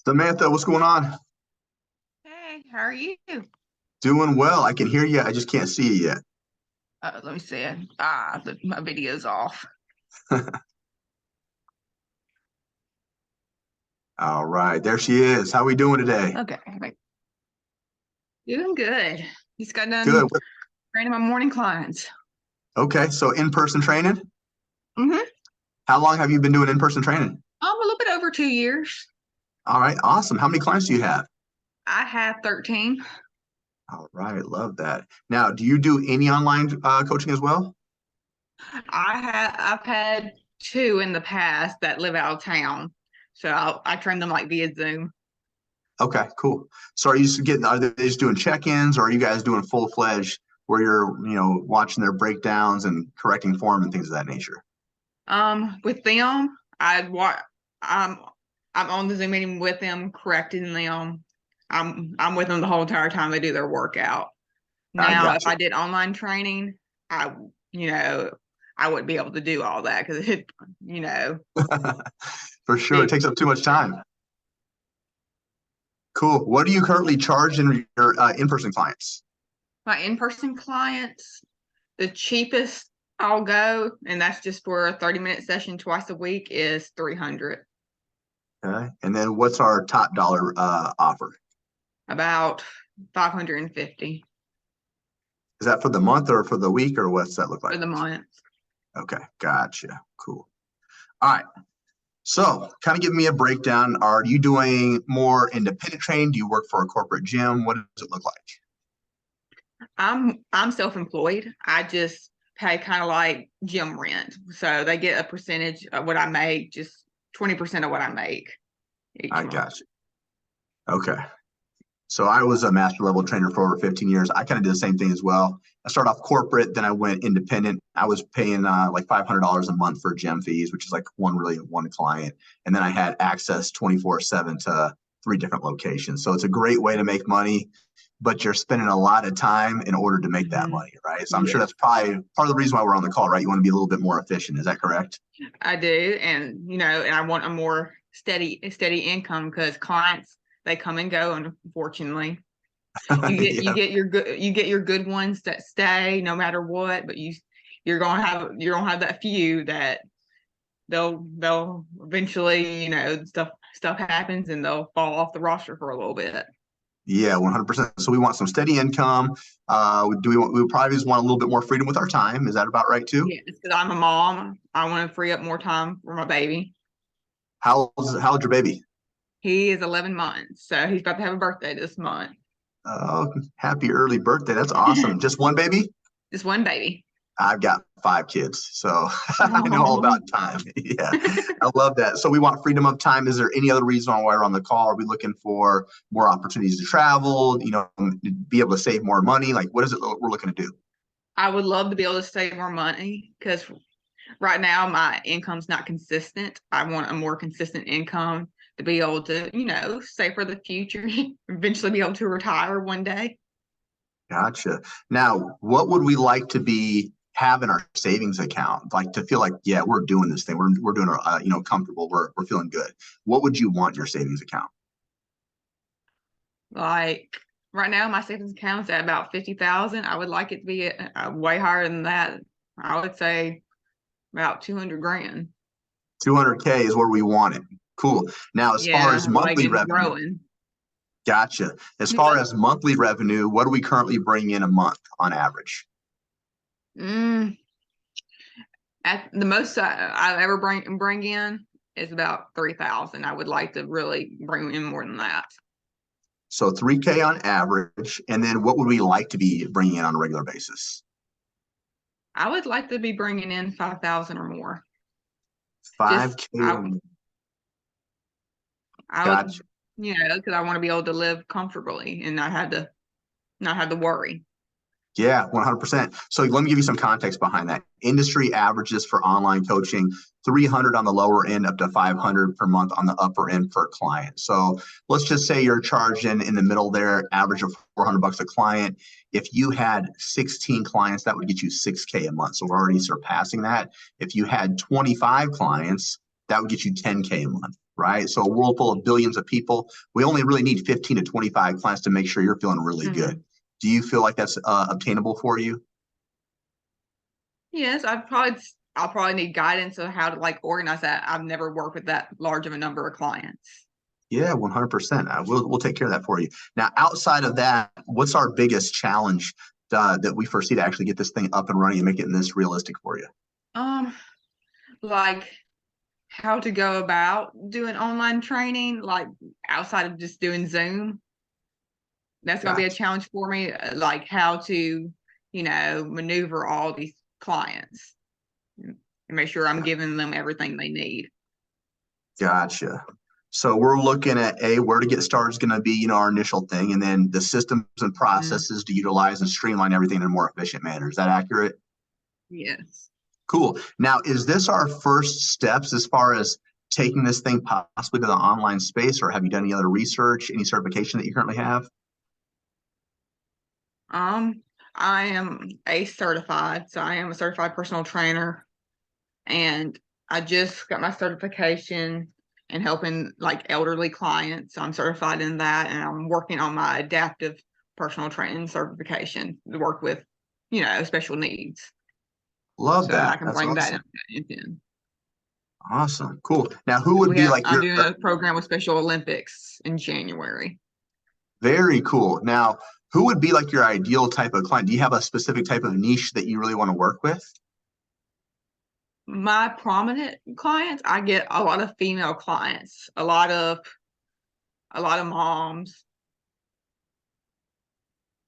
Samantha, what's going on? Hey, how are you? Doing well. I can hear you. I just can't see you yet. Let me see. My video's off. All right, there she is. How we doing today? Okay, doing good. Just got done Good. training my morning clients. Okay, so in-person training. Mm-hmm. How long have you been doing in-person training? A little bit over 2 years. All right, awesome. How many clients do you have? I have 13. All right, love that. Now, do you do any online coaching as well? I've had two in the past that live out of town, so I train them like via Zoom. Okay, cool. So are they just doing check-ins, or are you guys doing full-fledged where you're, watching their breakdowns and correcting form and things of that nature? With them, I'm I'm on the Zoom meeting with them, correcting them. I'm with them the whole entire time they do their workout. I Now, if got I did online training, I, you know, I wouldn't be able to do all that because you know, you. For sure, it big. takes up too much time. Cool. What do you currently charge in your in-person clients? My in-person clients, the cheapest I'll go, and that's just for a 30-minute session twice a week, is 300. Okay. And then what's our top dollar offer? About 550 Is that for the month or for the week, or what's that look for like? the month. Okay, gotcha. Cool. All right. So kind of give me a breakdown. Are you doing more independent training? Do you work for a corporate gym? What does it look like? I'm self-employed. I just pay kind of like gym rent. So they get a percentage of what I make, just 20% of what I make each I month. got you. Okay. So I was a master level trainer for over 15 years. I kind of did the same thing as well. I started off corporate, then I went independent. I was paying like $500 a month for gym fees, which is like one client. And then I had access 24/7 to three different locations. So it's a great way to make money, but you're spending a lot of time in order to make that Mhm. money, right? So I'm sure Yeah, that's probably part of the reason why we're on the call, right? You want to be a little bit more efficient. Is that correct? I do. And I want a more steady income because clients, they come and go, unfortunately. You Yeah. get your good ones that stay no matter what, but you're gonna have that few that they'll eventually, stuff happens and they'll fall off the roster for a little bit. Yeah, 100%. So we want some steady income. We probably just want a little bit more freedom with our time. Is that about right too? Yes, because I'm a mom. I want to free up more time for my baby. How's your baby? He is 11 months, so he's about to have a birthday this month. Oh, happy early birthday. That's awesome. Just one baby? Just one baby. I've got five kids, so I know all Oh. about time. Yeah, I love that. So we want freedom of time. Is there any other reason why we're on the call? Are we looking for more opportunities to travel, be able to save more money? Like, what is it we're looking to do? I would love to be able to save more money because right now my income's not consistent. I want a more consistent income to be able to, save for the future, eventually be able to retire one day. Gotcha. Now, what would we like to be have in our savings account? Like to feel like, yeah, we're doing this thing. We're doing, comfortable. We're feeling good. What would you want in your savings account? Like right now, my savings account's at about 50,000. I would like it to be way higher than that. I would say about 200 grand. 200K is where we want it. Cool. Now, as far as Yeah, like monthly it's revenue, growing. gotcha. As far as monthly revenue, what do we currently bring in a month on average? Mm, at the most I ever bring in is about 3,000. I would like to really bring in more than that. So 3K on average. And then what would we like to be bringing in on a regular basis? I would like to be bringing in 5,000 or more. Just 5K. I would, Gotcha. because I want to be able to live comfortably and not have to worry. Yeah, 100%. So let me give you some context behind that. Industry averages for online coaching, 300 on the lower end, up to 500 per month on the upper end for a client. So let's just say you're charging in the middle there, average of $400 a client. If you had 16 clients, that would get you 6K a month. So we're already surpassing that. If you had 25 clients, that would get you 10K a month, right? So a world full of billions of people, we only really need 15 to 25 clients to make sure you're feeling really Hmm. good. Do you feel like that's obtainable for you? Yes, I'll probably need guidance on how to like organize that. I've never worked with that large of a number of clients. Yeah, 100%. We'll take care of that for you. Now, outside of that, what's our biggest challenge that we foresee to actually get this thing up and running and make it this realistic for you? Um, like how to go about doing online training, like outside of just doing Zoom. That's going to be a Gotcha. challenge for me, like how to, maneuver all these clients and make sure I'm giving them everything they need. Gotcha. So we're looking at where to get started is going to be, our initial thing, and then the systems and Mm, processes to utilize and streamline everything in a more efficient manner. Is that accurate? yes. Cool. Now, is this our first steps as far as taking this thing possibly to the online space, or have you done any other research, any certification that you currently have? Um, I am ACE certified, so I am a certified personal trainer, and I just got my certification in helping like elderly clients. So I'm certified in that, and I'm working on my adaptive personal training certification to work with, special needs. Love So I that. can That's bring that awesome. in. Awesome. Cool. Now, who would We be have like I'm your doing a program with Special Olympics in January. very cool. Now, who would be like your ideal type of client? Do you have a specific type of niche that you really want to work with? My prominent clients, I get a lot of female clients, a lot of moms,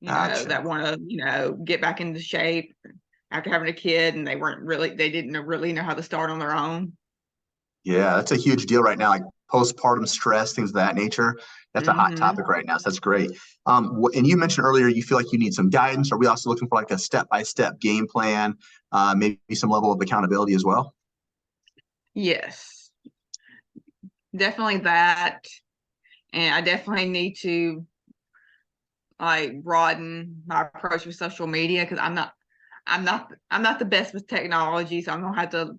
Gotcha. that want to, get back into shape after having a kid and they didn't really know how to start on their own. Yeah, that's a huge deal right now, like postpartum stress, things of that nature. That's a hot Hmm. topic right now. So that's great. And you mentioned earlier you feel like you need some guidance. Are we also looking for like a step-by-step game plan, maybe some level of accountability as well? Yes, definitely that. And I definitely need to like broaden my approach with social media because I'm not the best with technology, so I'm gonna have to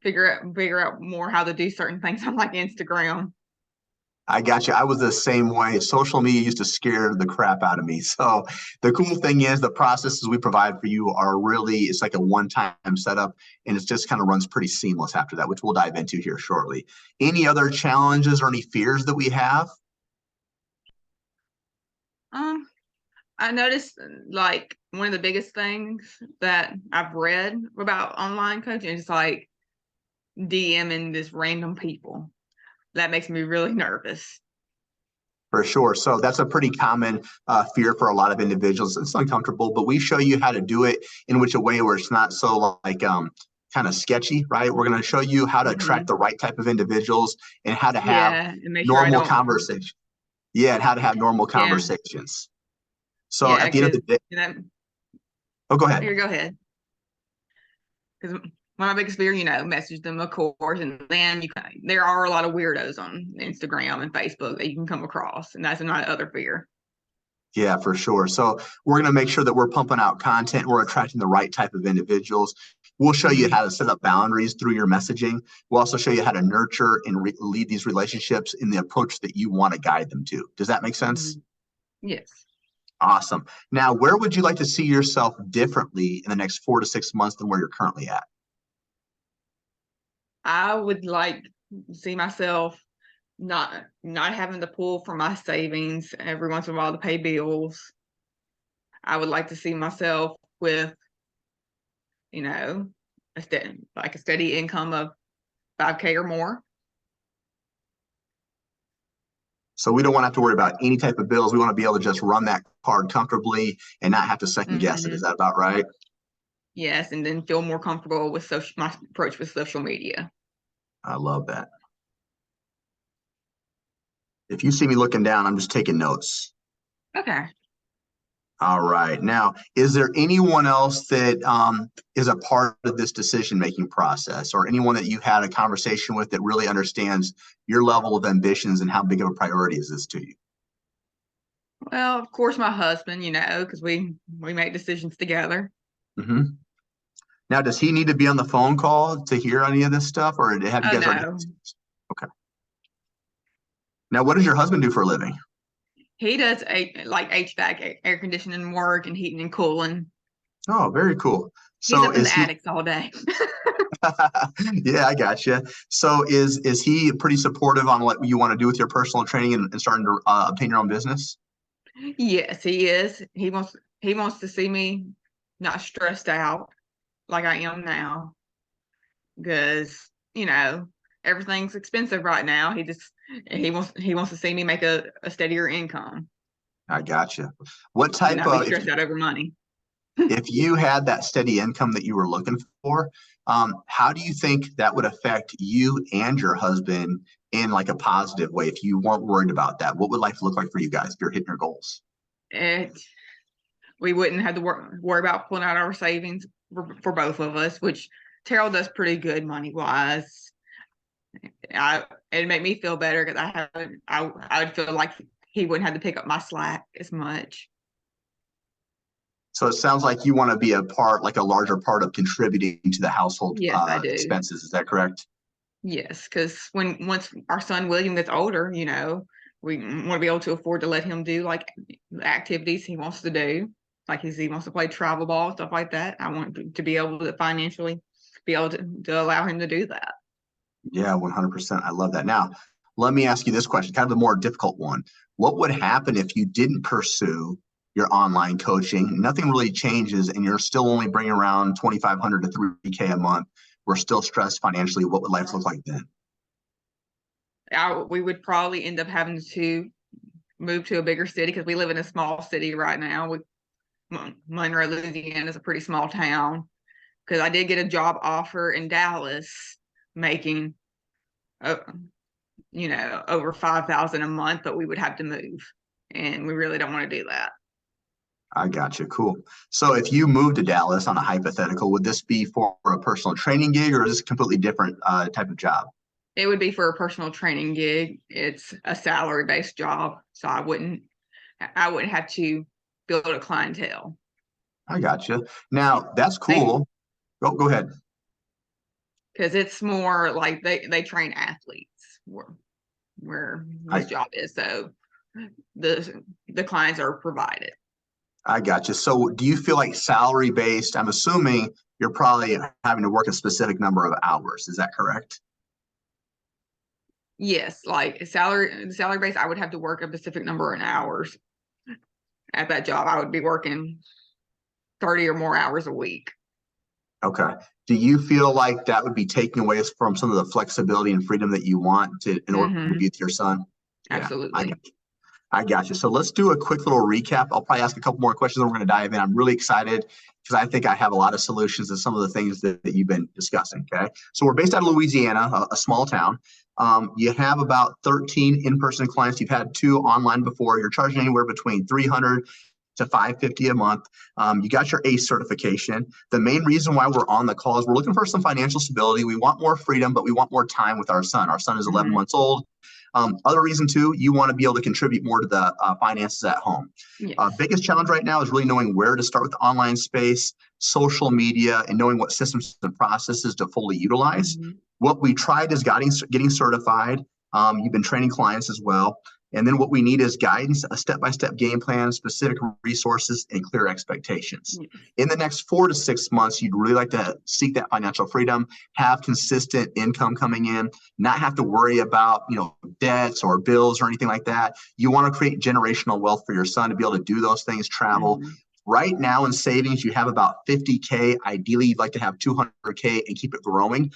figure out more how to do certain things on like Instagram. I got you. I was the same way. Social media used to scare the crap out of me. So the cool thing is the processes we provide for you are really, it's like a one-time setup and it just kind of runs pretty seamless after that, which we'll dive into here shortly. Any other challenges or any fears that we have? Um, I noticed like one of the biggest things that I've read about online coaching is like DMing this random people. That makes me really nervous. For sure. So that's a pretty common fear for a lot of individuals. It's uncomfortable, but we show you how to do it in which a way where it's not so like kind of sketchy, right? We're going to show you how to attract Hmm. the right type of individuals and how to have Yeah, and make sure I normal don't. conversation. Yeah, and how to have normal Yeah, conversations. So yeah, at the end of because the day, you know. oh, go ahead. Here, go ahead. Because my biggest fear, message them, of course, and then there are a lot of weirdos on Instagram and Facebook that you can come across, and that's my other fear. Yeah, for sure. So we're going to make sure that we're pumping out content. We're attracting the right type of individuals. We'll show you Hmm. how to set up boundaries through your messaging. We'll also show you how to nurture and lead these relationships in the approach that you want to guide them to. Does that make sense? Hmm. Yes. Awesome. Now, where would you like to see yourself differently in the next 4 to 6 months than where you're currently at? I would like to see myself not having to pull from my savings every once in a while to pay bills. I would like to see myself with, you know, a steady income of 5K or more. So we don't want to have to worry about any type of bills. We want to be able to just run that card comfortably and not have to second guess it. Is Hmm. that about right? Yes, and then feel more comfortable with my approach with social media. I love that. If you see me looking down, I'm just taking notes. Okay. All right. Now, is there anyone else that is a part of this decision-making process, or anyone that you had a conversation with that really understands your level of ambitions and how big of a priority is this to you? Well, of course, my husband, because we make decisions together. Hmm. Now, does he need to be on the phone call to hear any of this stuff, or have you Oh guys already? no, Okay. Now, what does your husband do for a living? He does like HVAC, air conditioning work and heating and cooling. Oh, very cool. He's So up in is the he? attics all day. Yeah, I gotcha. So is he pretty supportive on what you want to do with your personal training and starting to obtain your own business? Yes, he is. He wants to see me not stressed out like I am now because everything's expensive right now. He wants to see me make a steadier income I gotcha. What and type not be of stressed out over money. if you had that steady income that you were looking for, how do you think that would affect you and your husband in like a positive way if you weren't worried about that? What would life look like for you guys if you're hitting your goals? It We wouldn't have to worry about pulling out our savings for both of us, which Terrell does pretty good money wise. It'd make me feel better because I would feel like he wouldn't have to pick up my slack as much. So it sounds like you want to be a part, like a larger part of contributing to the household Yes, I do. expenses. Is that correct? Yes, because once our son William gets older, we want to be able to afford to let him do like the activities he wants to do. Like he wants to play travel ball, stuff like that. I want to be able to financially be able to allow him to do that. Yeah, 100%. I love that. Now, let me ask you this question, kind of the more difficult one. What would happen if you didn't pursue your online coaching? Nothing really changes, and you're still only bringing around 2,500 to 3K a month. We're still stressed financially. What would life look like then? We would probably end up having to move to a bigger city because we live in a small city right now. Monroe, Louisiana is a pretty small town. Because I did get a job offer in Dallas, making, uh, over 5,000 a month, but we would have to move, and we really don't want to do that. I got you. Cool. So if you moved to Dallas on a hypothetical, would this be for a personal training gig or is this a completely different type of job? It would be for a personal training gig. It's a salary based job, so I wouldn't have to build a clientele. I got you. Now that's They cool. Go ahead. Because it's more like they train athletes where I, this job is. So the clients are provided. I got you. So do you feel like salary based? I'm assuming you're probably having to work a specific number of hours. Is that correct? Yes, like salary base, I would have to work a specific number of hours at that job. I would be working 30 or more hours a week. Okay. Do you feel like that would be taking away from some of the flexibility and freedom that you want to in order to be Hmm. with your son? Yeah, I Absolutely. got you. I got you. So let's do a quick little recap. I'll probably ask a couple more questions and we're going to dive in. I'm really excited because I think I have a lot of solutions to some of the things that you've been discussing. Okay. So we're based out of Louisiana, a small town. You have about 13 in-person clients. You've had two online before. You're charging anywhere between 300 to 550 a month. You got your ACE certification. The main reason why we're on the call is we're looking for some financial stability. We want more freedom, but we want more time with our son. Our son is 11 Hmm. months old. Other reason too, you want to be able to contribute more to the finances at home. Yes. Biggest challenge right now is really knowing where to start with the online space, social media, and knowing what systems and processes to fully utilize. Hmm. What we tried is getting certified. You've been training clients as well. And then what we need is guidance, a step-by-step game plan, specific resources, and clear expectations. Yes. In the next 4 to 6 months, you'd really like to seek that financial freedom, have consistent income coming in, not have to worry about, debts or bills or anything like that. You want to create generational wealth for your son to be able to do those things, travel. Hmm. Right now in savings, you have about 50K. Ideally, you'd like to have 200K and keep it growing.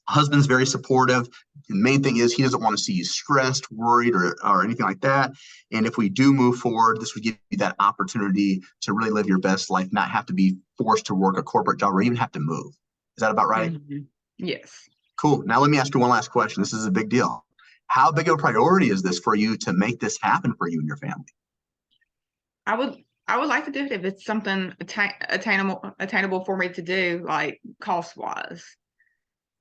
Husband's very supportive. The main thing is he doesn't want to see you stressed, worried, or anything like that. And if we do move forward, this would give you that opportunity to really live your best life, not have to be forced to work a corporate job or even have to move. Is that about right? Hmm. Yes. Cool. Now let me ask you one last question. This is a big deal. How big of a priority is this for you to make this happen for you and your family? I would I would like to do it if it's something attainable for me to do, like cost wise,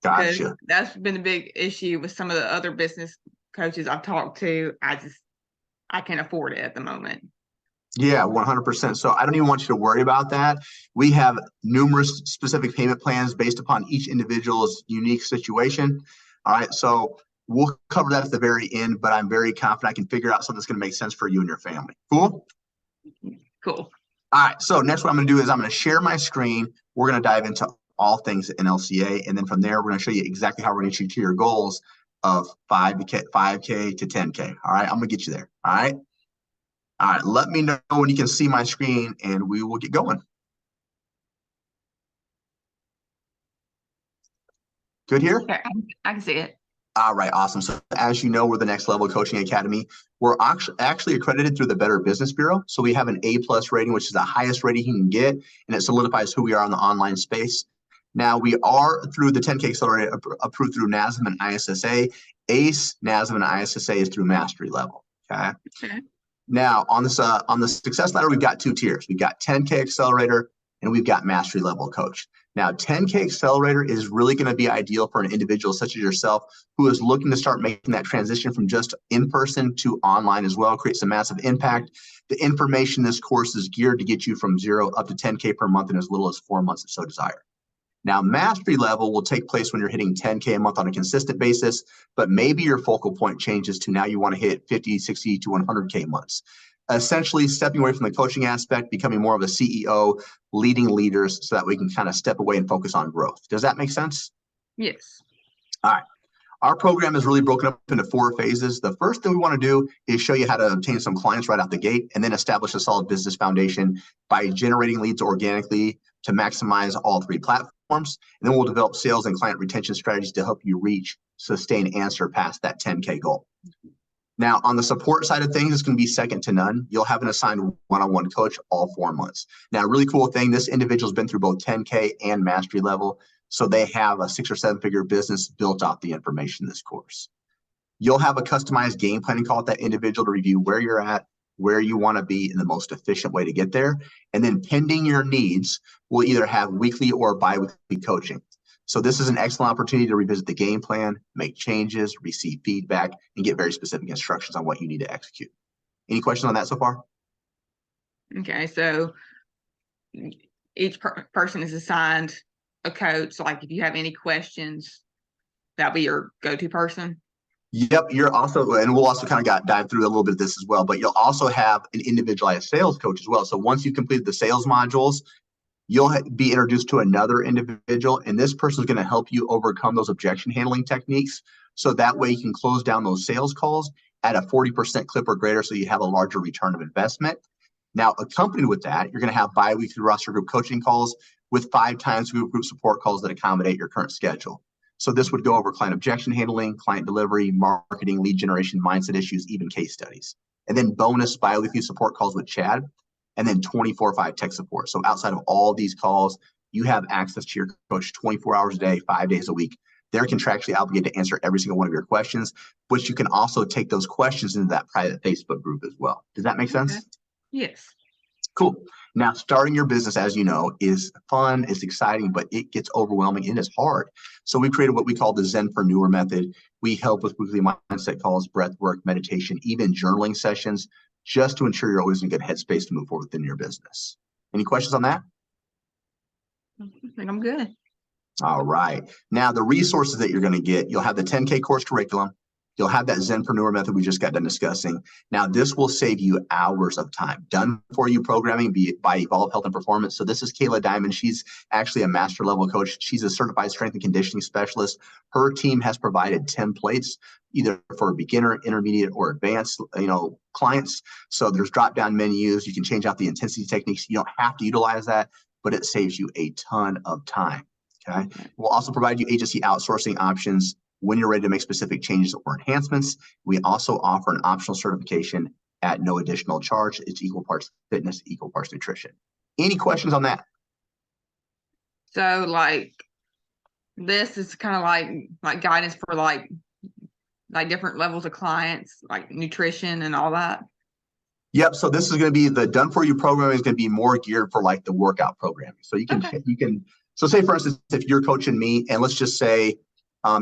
because Gotcha. that's been a big issue with some of the other business coaches I've talked to. I can't afford it at the moment. Yeah, 100%. So I don't even want you to worry about that. We have numerous specific payment plans based upon each individual's unique situation. All right. So We'll cover that at the very end, but I'm very confident I can figure out something that's going to make sense for you and your family. Cool? Cool. All right, so next what I'm going to do is I'm going to share my screen. We're going to dive into all things NLCA, and then from there, we're going to show you exactly how we're going to achieve your goals of 5K to 10K. All right, I'm going to get you there. All right. All right, let me know when you can see my screen, and we will get going. Good here? Okay, I can see it. All right, awesome. So as you know, we're the Next Level Coaching Academy. We're actually accredited through the Better Business Bureau. So we have an A+ rating, which is the highest rating you can get, and it solidifies who we are in the online space. Now we are through the 10K Accelerator approved through NASM and ISSA. ACE, NASM, and ISSA is through Mastery Level. Okay. Now on the success ladder, we've got 2 tiers. We've got 10K Accelerator and we've got Mastery Level Coach. Now, 10K Accelerator is really going to be ideal for an individual such as yourself who is looking to start making that transition from just in-person to online as well, create some massive impact. The information in this course is geared to get you from 0 up to 10K per month in as little as 4 months if so desired. Now, Mastery Level will take place when you're hitting 10K a month on a consistent basis, but maybe your focal point changes to now you want to hit 50, 60 to 100K months. Essentially stepping away from the coaching aspect, becoming more of a CEO, leading leaders so that we can kind of step away and focus on growth. Does that make sense? Yes. All right. Our program is really broken up into 4 phases. The first thing we want to do is show you how to obtain some clients right out the gate and then establish a solid business foundation by generating leads organically to maximize all 3 platforms. And then we'll develop sales and client retention strategies to help you reach, sustain, and surpass that 10K goal. Now, on the support side of things, it's going to be second to none. You'll have an assigned one-on-one coach all 4 months. Now, a really cool thing, this individual's been through both 10K and Mastery Level, so they have a 6 or 7 figure business built off the information in this course. You'll have a customized game planning call with that individual to review where you're at, where you want to be in the most efficient way to get there. And then pending your needs, we'll either have weekly or bi-weekly coaching. So this is an excellent opportunity to revisit the game plan, make changes, receive feedback, and get very specific instructions on what you need to execute. Any questions on that so far? Okay, so each person is assigned a coach. So like if you have any questions, that'll be your go-to person. Yep, you're also, and we'll also kind of dive through a little bit of this as well, but you'll also have an individualized sales coach as well. So once you've completed the sales modules, you'll be introduced to another individual, and this person is going to help you overcome those objection handling techniques. So that way you can close down those sales calls at a 40% clip or greater, so you have a larger return of investment. Now, accompanied with that, you're going to have bi-weekly roster group coaching calls with 5 times group support calls that accommodate your current schedule. So this would go over client objection handling, client delivery, marketing, lead generation, mindset issues, even case studies. And then bonus bi-weekly support calls with Chad, and then 24/5 tech support. So outside of all these calls, you have access to your coach 24 hours a day, 5 days a week. They're contractually obligated to answer every single one of your questions, but you can also take those questions into that private Facebook group as well. Does that make sense? Okay. Yes. Cool. Now, starting your business, as you know, is fun, it's exciting, but it gets overwhelming and it's hard. So we created what we call the Zenpreneur method. We help with weekly mindset calls, breath work, meditation, even journaling sessions, just to ensure you're always in a good headspace to move forward within your business. Any questions on that? I think I'm good. All right. Now, the resources that you're going to get, you'll have the 10K course curriculum. You'll have that Zenpreneur method we just got done discussing. Now, this will save you hours of time. Done for you programming by Evolve Health and Performance. So this is Kayla Diamond. She's actually a master level coach. She's a certified strength and conditioning specialist. Her team has provided templates either for beginner, intermediate, or advanced, clients. So there's drop-down menus. You can change out the intensity techniques. You don't have to utilize that, but it saves you a ton of time. Okay. We'll also provide you agency outsourcing options when you're ready to make specific changes or enhancements. We also offer an optional certification at no additional charge. It's equal parts fitness, equal parts nutrition. Any questions on that? So like this is kind of like guidance for like different levels of clients, like nutrition and all that. Yep. So this is going to be the done for you program is going to be more geared for like the workout programming. So you can, so say for instance, if you're coaching me and let's just say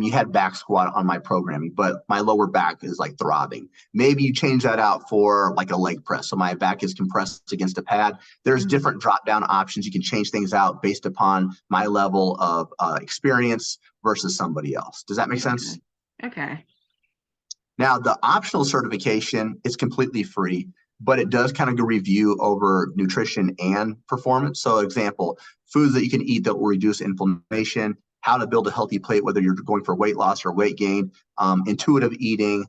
you had back squat on my programming, but my lower back is like throbbing. Maybe you change that out for like a leg press. So my back is compressed against a pad. There's different drop down options. You can change things out based upon my level of experience versus somebody else. Does that make sense? Okay. Now, the optional certification is completely free, but it does kind of go review over nutrition and performance. So example, foods that you can eat that will reduce inflammation, how to build a healthy plate, whether you're going for weight loss or weight gain, intuitive eating,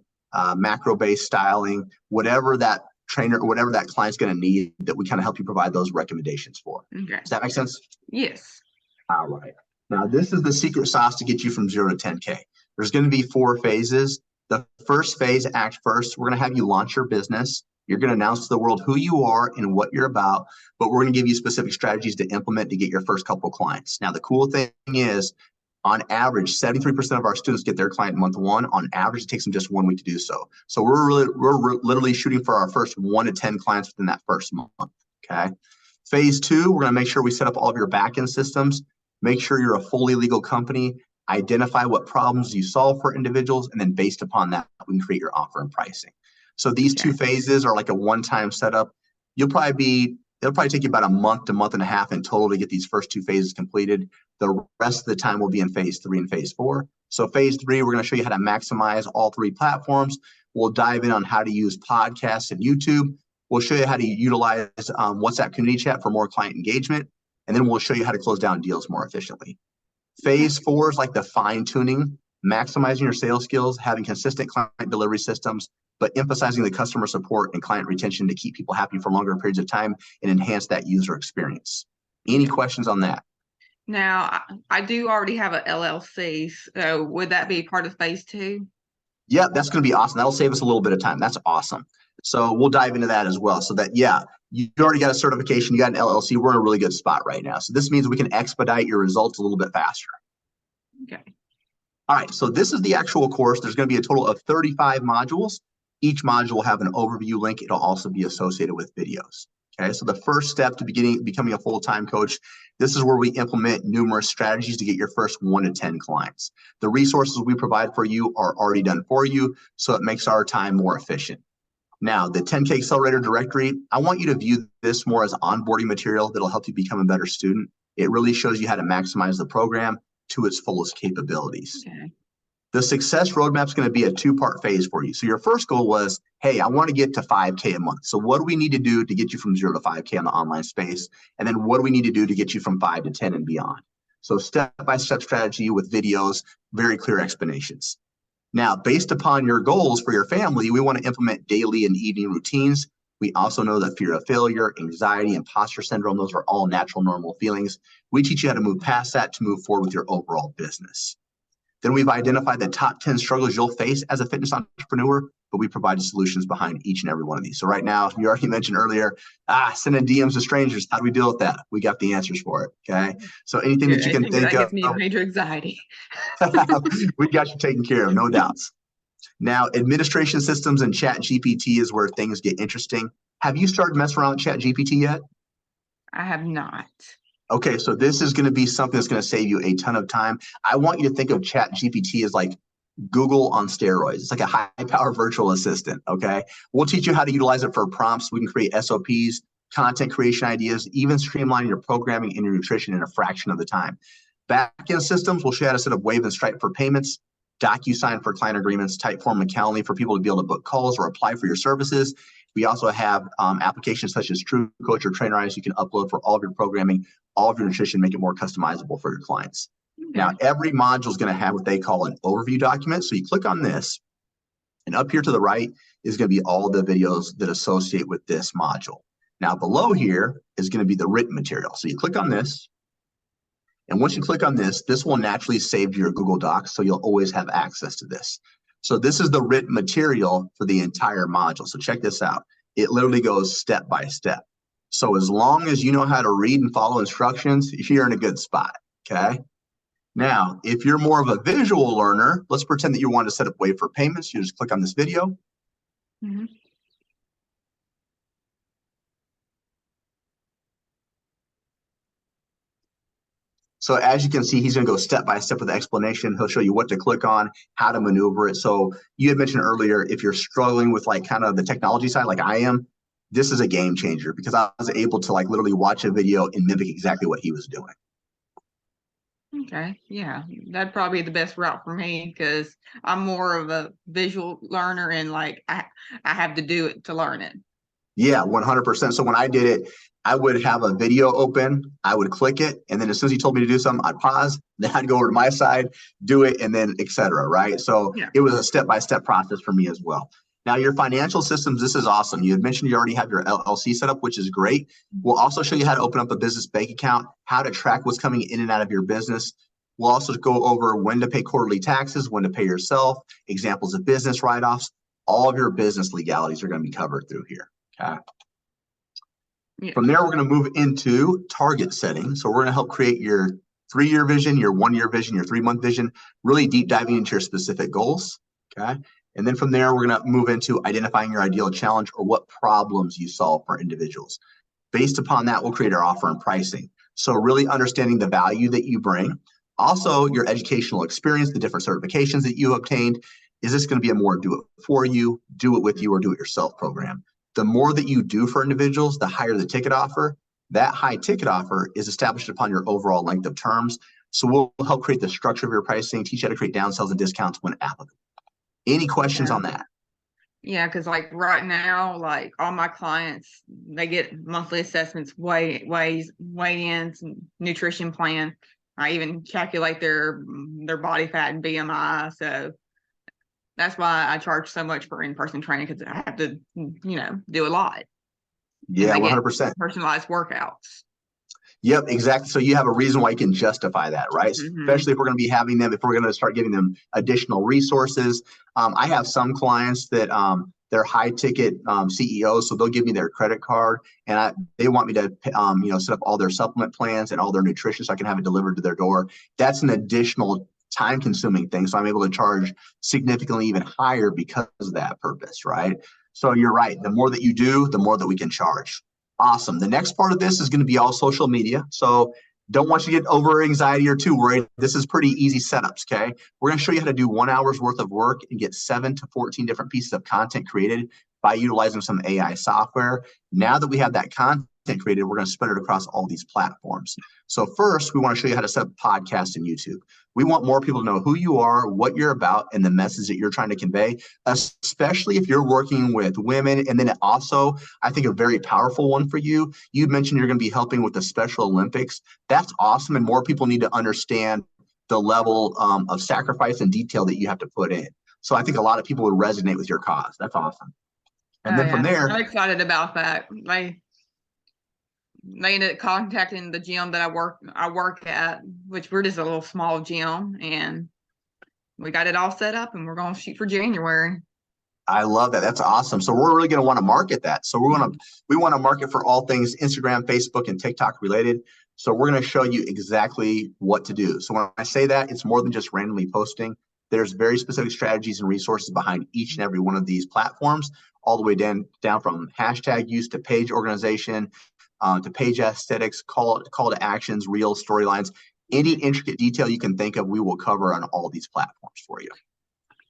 macro-based styling, whatever that trainer, whatever that client's going to need, that we kind of help you provide those recommendations for. Okay. Does that make sense? Yes. All right. Now, this is the secret sauce to get you from 0 to 10K. There's going to be 4 phases. The first phase, act first, we're going to have you launch your business. You're going to announce to the world who you are and what you're about, but we're going to give you specific strategies to implement to get your first couple of clients. Now, the cool thing is, on average, 73% of our students get their client month 1. On average, it takes them just 1 week to do so. So we're literally shooting for our first 1 to 10 clients within that first month. Okay. Phase 2, we're going to make sure we set up all of your backend systems, make sure you're a fully legal company, identify what problems you solve for individuals, and then based upon that, we can create your offer and pricing. So these 2 phases are like a one-time setup. It'll probably take you about a month to month and a half in total to get these first 2 phases completed. The rest of the time will be in phase 3 and phase 4. So phase 3, we're going to show you how to maximize all 3 platforms. We'll dive in on how to use podcasts and YouTube. We'll show you how to utilize WhatsApp community chat for more client engagement. And then we'll show you how to close down deals more efficiently. Phase 4 is like the fine tuning, maximizing your sales skills, having consistent client delivery systems, but emphasizing the customer support and client retention to keep people happy for longer periods of time and enhance that user experience. Any questions on that? Now, I do already have an LLC, so would that be part of phase 2? Yeah, that's going to be awesome. That'll save us a little bit of time. That's awesome. So we'll dive into that as well. So that, yeah, you already got a certification, you got an LLC. We're in a really good spot right now. So this means we can expedite your results a little bit faster. Okay. All right, so this is the actual course. There's going to be a total of 35 modules. Each module will have an overview link. It'll also be associated with videos. Okay, so the first step to becoming a full-time coach, this is where we implement numerous strategies to get your first 1 to 10 clients. The resources we provide for you are already done for you, so it makes our time more efficient. Now, the 10K Accelerator Directory, I want you to view this more as onboarding material that'll help you become a better student. It really shows you how to maximize the program to its fullest capabilities. Okay. The success roadmap is going to be a 2-part phase for you. So your first goal was, hey, I want to get to 5K a month. So what do we need to do to get you from 0 to 5K on the online space? And then what do we need to do to get you from 5 to 10 and beyond? So step-by-step strategy with videos, very clear explanations. Now, based upon your goals for your family, we want to implement daily and evening routines. We also know that fear of failure, anxiety, imposter syndrome, those are all natural, normal feelings. We teach you how to move past that to move forward with your overall business. Then we've identified the top 10 struggles you'll face as a fitness entrepreneur, but we provided solutions behind each and every one of these. So right now, you already mentioned earlier, sending DMs to strangers, how do we deal with that? We got the answers for it, okay? So anything that you can think that of. gives me major anxiety. We got you taken care of, no doubts. Now, administration systems and Chat GPT is where things get interesting. Have you started messing around with Chat GPT yet? I have not. Okay, so this is going to be something that's going to save you a ton of time. I want you to think of Chat GPT as like Google on steroids. It's like a high-power virtual assistant, okay? We'll teach you how to utilize it for prompts. We can create SOPs, content creation ideas, even streamline your programming and your nutrition in a fraction of the time. Backend systems, we'll show you how to set up Wave and Stripe for payments, DocuSign for client agreements, Typeform and Calendly for people to be able to book calls or apply for your services. We also have applications such as True Coach or Trainerize you can upload for all of your programming, all of your nutrition, make it more customizable for your clients. Okay. Now, every module is going to have what they call an overview document. So you click on this, and up here to the right is going to be all the videos that associate with this module. Now, below here is going to be the written material. So you click on this, and once you click on this, this will naturally save to your Google Docs, so you'll always have access to this. So this is the written material for the entire module. So check this out. It literally goes step by step. So as long as you know how to read and follow instructions, you're in a good spot, okay? Now, if you're more of a visual learner, let's pretend that you want to set up Wave for payments. You just click on this video. Mm-hmm. So as you can see, he's going to go step by step with the explanation. He'll show you what to click on, how to maneuver it. So you had mentioned earlier, if you're struggling with like kind of the technology side, like I am, this is a game changer because I was able to like literally watch a video and mimic exactly what he was doing. Okay, yeah, that'd probably be the best route for me because I'm more of a visual learner and like I have to do it to learn it. Yeah, 100%. So when I did it, I would have a video open, I would click it, and then as soon as he told me to do something, I'd pause, then I'd go over to my side, do it, and then et cetera, right? So Yeah. it was a step-by-step process for me as well. Now, your financial systems, this is awesome. You had mentioned you already have your LLC set up, which is great. We'll also show you how to open up a business bank account, how to track what's coming in and out of your business. We'll also go over when to pay quarterly taxes, when to pay yourself, examples of business write-offs. All of your business legalities are going to be covered through here. Okay. Yeah. From there, we're going to move into target setting. So we're going to help create your 3-year vision, your 1-year vision, your 3-month vision, really deep diving into your specific goals. Okay. And then from there, we're going to move into identifying your ideal challenge or what problems you solve for individuals. Based upon that, we'll create our offer and pricing. So really understanding the value that you bring. Also, your educational experience, the different certifications that you obtained. Is this going to be a more do it for you, do it with you, or do it yourself program? The more that you do for individuals, the higher the ticket offer. That high ticket offer is established upon your overall length of terms. So we'll help create the structure of your pricing, teach you how to create downsells and discounts when applicable. Any questions Yeah. on that? Yeah, because like right now, like all my clients, they get monthly assessments, weigh-ins, nutrition plan. I even calculate their body fat and BMI. So that's why I charge so much for in-person training because I have to, do a lot, and Yeah, they get 100%. personalized workouts. Yep, exactly. So you have a reason why you can justify that, right? Hmm. Especially if we're going to be having them, if we're going to start giving them additional resources. I have some clients that they're high ticket CEOs, so they'll give me their credit card, and they want me to, set up all their supplement plans and all their nutrition, so I can have it delivered to their door. That's an additional time consuming thing, so I'm able to charge significantly even higher because of that purpose, right? So you're right. The more that you do, the more that we can charge. Awesome. The next part of this is going to be all social media. So don't want you to get over anxiety or too worried. This is pretty easy setups. Okay. We're going to show you how to do 1 hour's worth of work and get 7 to 14 different pieces of content created by utilizing some AI software. Now that we have that content created, we're going to spread it across all these platforms. So first, we want to show you how to set up podcasts and YouTube. We want more people to know who you are, what you're about, and the message that you're trying to convey, especially if you're working with women. And then also, I think a very powerful one for you. You mentioned you're going to be helping with the Special Olympics. That's awesome. And more people need to understand the level of sacrifice and detail that you have to put in. So I think a lot of people would resonate with your cause. That's awesome. And Oh then from yeah, there, I'm excited about that. They ended up contacting the gym that I work at, which we're just a little small gym, and we got it all set up, and we're going to shoot for January. I love that. That's awesome. So we're really going to want to market that. So we want to market for all things Instagram, Facebook, and TikTok related. So we're going to show you exactly what to do. So when I say that, it's more than just randomly posting. There's very specific strategies and resources behind each and every one of these platforms, all the way down from hashtag use to page organization, to page aesthetics, call to actions, real storylines. Any intricate detail you can think of, we will cover on all these platforms for you.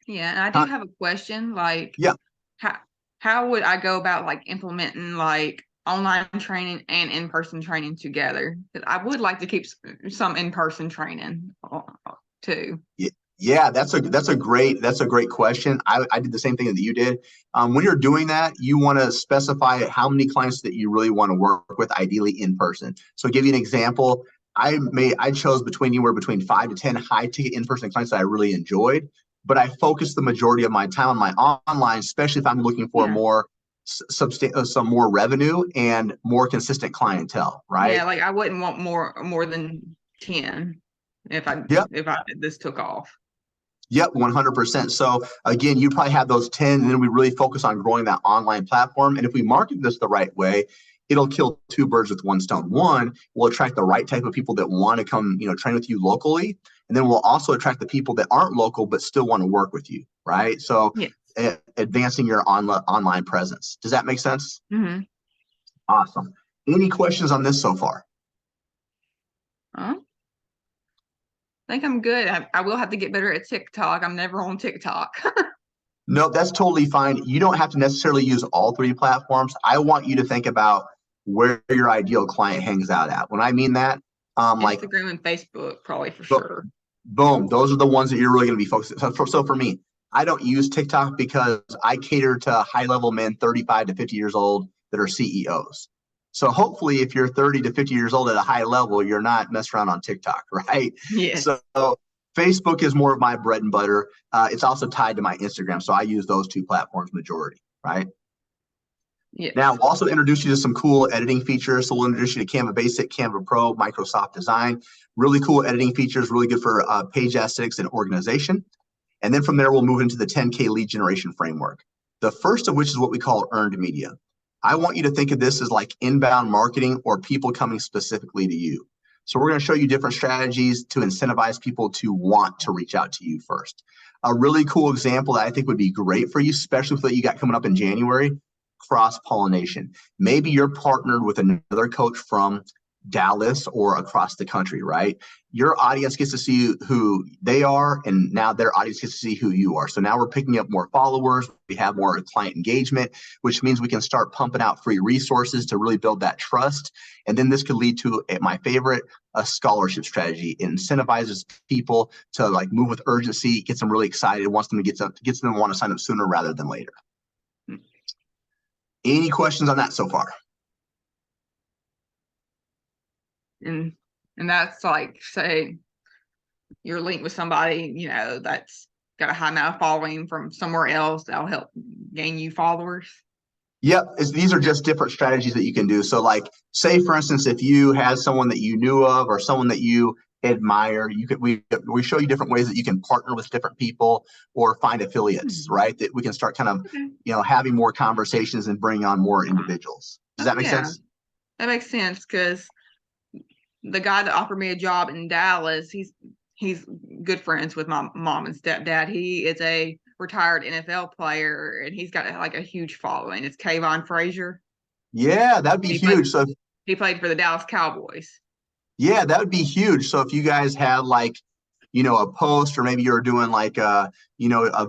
Yeah, and I do have a question. Like, Yeah. how how would I go about like implementing like online training and in-person training together? Because I would like to keep some in-person training too. Yeah, that's a great question. I did the same thing that you did. When you're doing that, you want to specify how many clients that you really want to work with, ideally in person. So, I'll give you an example. I chose anywhere between 5 to 10 high ticket in person clients that I really enjoyed, but I focused the majority of my time on my online, especially if I'm looking for Yeah. some more revenue and more consistent clientele. Right? Yeah, like I wouldn't want more than 10 if I Yep. if I this took off. Yep, 100%. So again, you probably have those 10, and then we really focus on growing that online platform. And if we market this the right way, it'll kill 2 birds with 1 stone. One, we'll attract the right type of people that want to come, train with you locally. And then we'll also attract the people that aren't local, but still want to work with you, right? So Yeah. advancing your online presence. Does that make sense? Mm-hmm. Awesome. Any questions on this so far? I think I'm good. I will have to get better at TikTok. I'm never on TikTok. No, that's totally fine. You don't have to necessarily use all 3 platforms. I want you to think about where your ideal client hangs out at. When I mean that, Like Instagram and Facebook, probably for bo- sure. boom, those are the ones that you're really going to be focused. So for me, I don't use TikTok because I cater to high level men 35 to 50 years old that are CEOs. So hopefully if you're 30 to 50 years old at a high level, you're not messing around on TikTok, right? Yes. So Facebook is more of my bread and butter. It's also tied to my Instagram. So I use those two platforms majority, right? Yes. Now, we'll also introduce you to some cool editing features. So we'll introduce you to Canva Basic, Canva Pro, Microsoft Design. Really cool editing features, really good for page aesthetics and organization. And then from there, we'll move into the 10K lead generation framework. The first of which is what we call earned media. I want you to think of this as like inbound marketing or people coming specifically to you. So we're going to show you different strategies to incentivize people to want to reach out to you first. A really cool example that I think would be great for you, especially with what you got coming up in January, cross-pollination. Maybe you're partnered with another coach from Dallas or across the country, right? Your audience gets to see who they are, and now their audience gets to see who you are. So now we're picking up more followers. We have more client engagement, which means we can start pumping out free resources to really build that trust. And then this could lead to my favorite, a scholarship strategy. It incentivizes people to like move with urgency, gets them really excited, wants them to gets them to want to sign up sooner rather than later. Any questions on that so far? And that's like, say you're linked with somebody, you know, that's got a high amount of following from somewhere else, that'll help gain you followers. Yep, these are just different strategies that you can do. So like, say for instance, if you had someone that you knew of or someone that you admire, we show you different ways that you can partner with different people or find affiliates, right? That we can start kind of, having more conversations and bring on more individuals. Does that make sense? That makes sense, because the guy that offered me a job in Dallas, he's good friends with my mom and stepdad. He is a retired NFL player, and he's got like a huge following. It's Kayvon Frazier. Yeah, that'd be huge. So he played for the Dallas Cowboys. Yeah, that would be huge. So if you guys had like, a post, or maybe you're doing like a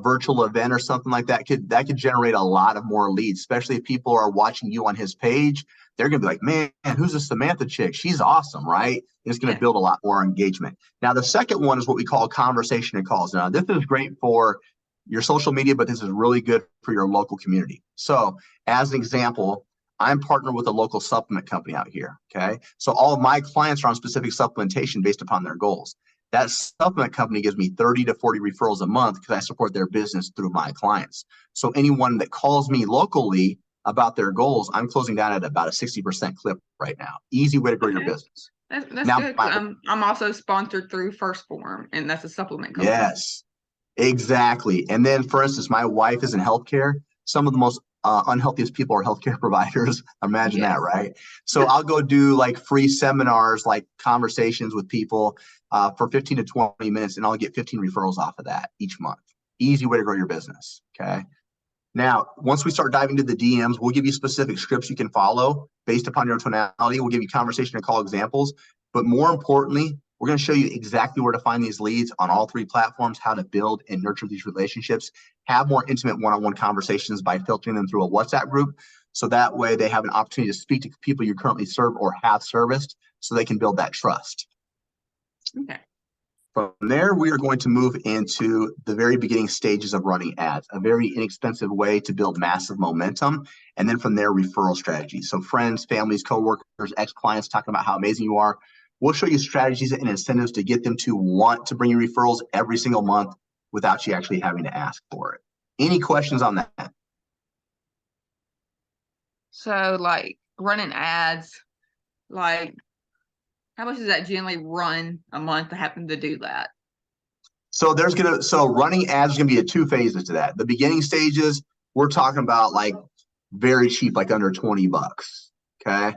virtual event or something like that, could generate a lot of more leads, especially if people are watching you on his page. They're gonna be like, man, who's this Samantha chick? She's awesome, right? It's gonna build a lot more engagement. Now, the second one is what we call conversation and calls. Now, this is great for your social media, but this is really good for your local community. So as an example, I'm partnered with a local supplement company out here, okay? So all of my clients are on specific supplementation based upon their goals. That supplement company gives me 30 to 40 referrals a month because I support their business through my clients. So anyone that calls me locally about their goals, I'm closing down at about a 60% clip right now. Easy way to grow your business. That's now, good. I'm also sponsored through First Form, and that's a supplement company. Yes, exactly. And then, for instance, my wife is in healthcare. Some of the most unhealthiest people are healthcare providers. Imagine that, right? So I'll go do like free seminars, like conversations with people for 15 to 20 minutes, and I'll get 15 referrals off of that each month. Easy way to grow your business, okay? Now, once we start diving into the DMs, we'll give you specific scripts you can follow based upon your tonality. We'll give you conversation and call examples. But more importantly, we're going to show you exactly where to find these leads on all three platforms, how to build and nurture these relationships, have more intimate one-on-one conversations by filtering them through a WhatsApp group. So that way they have an opportunity to speak to people you currently serve or have serviced so they can build that trust. Okay. From there, we are going to move into the very beginning stages of running ads, a very inexpensive way to build massive momentum. And then from there, referral strategies. So friends, families, coworkers, ex-clients talking about how amazing you are. We'll show you strategies and incentives to get them to want to bring you referrals every single month without you actually having to ask for it. Any questions on that? So like running ads, like how much does that generally run a month to happen to do that? So running ads is gonna be a two phases to that. The beginning stages, we're talking about like very cheap, like under 20 bucks. Okay.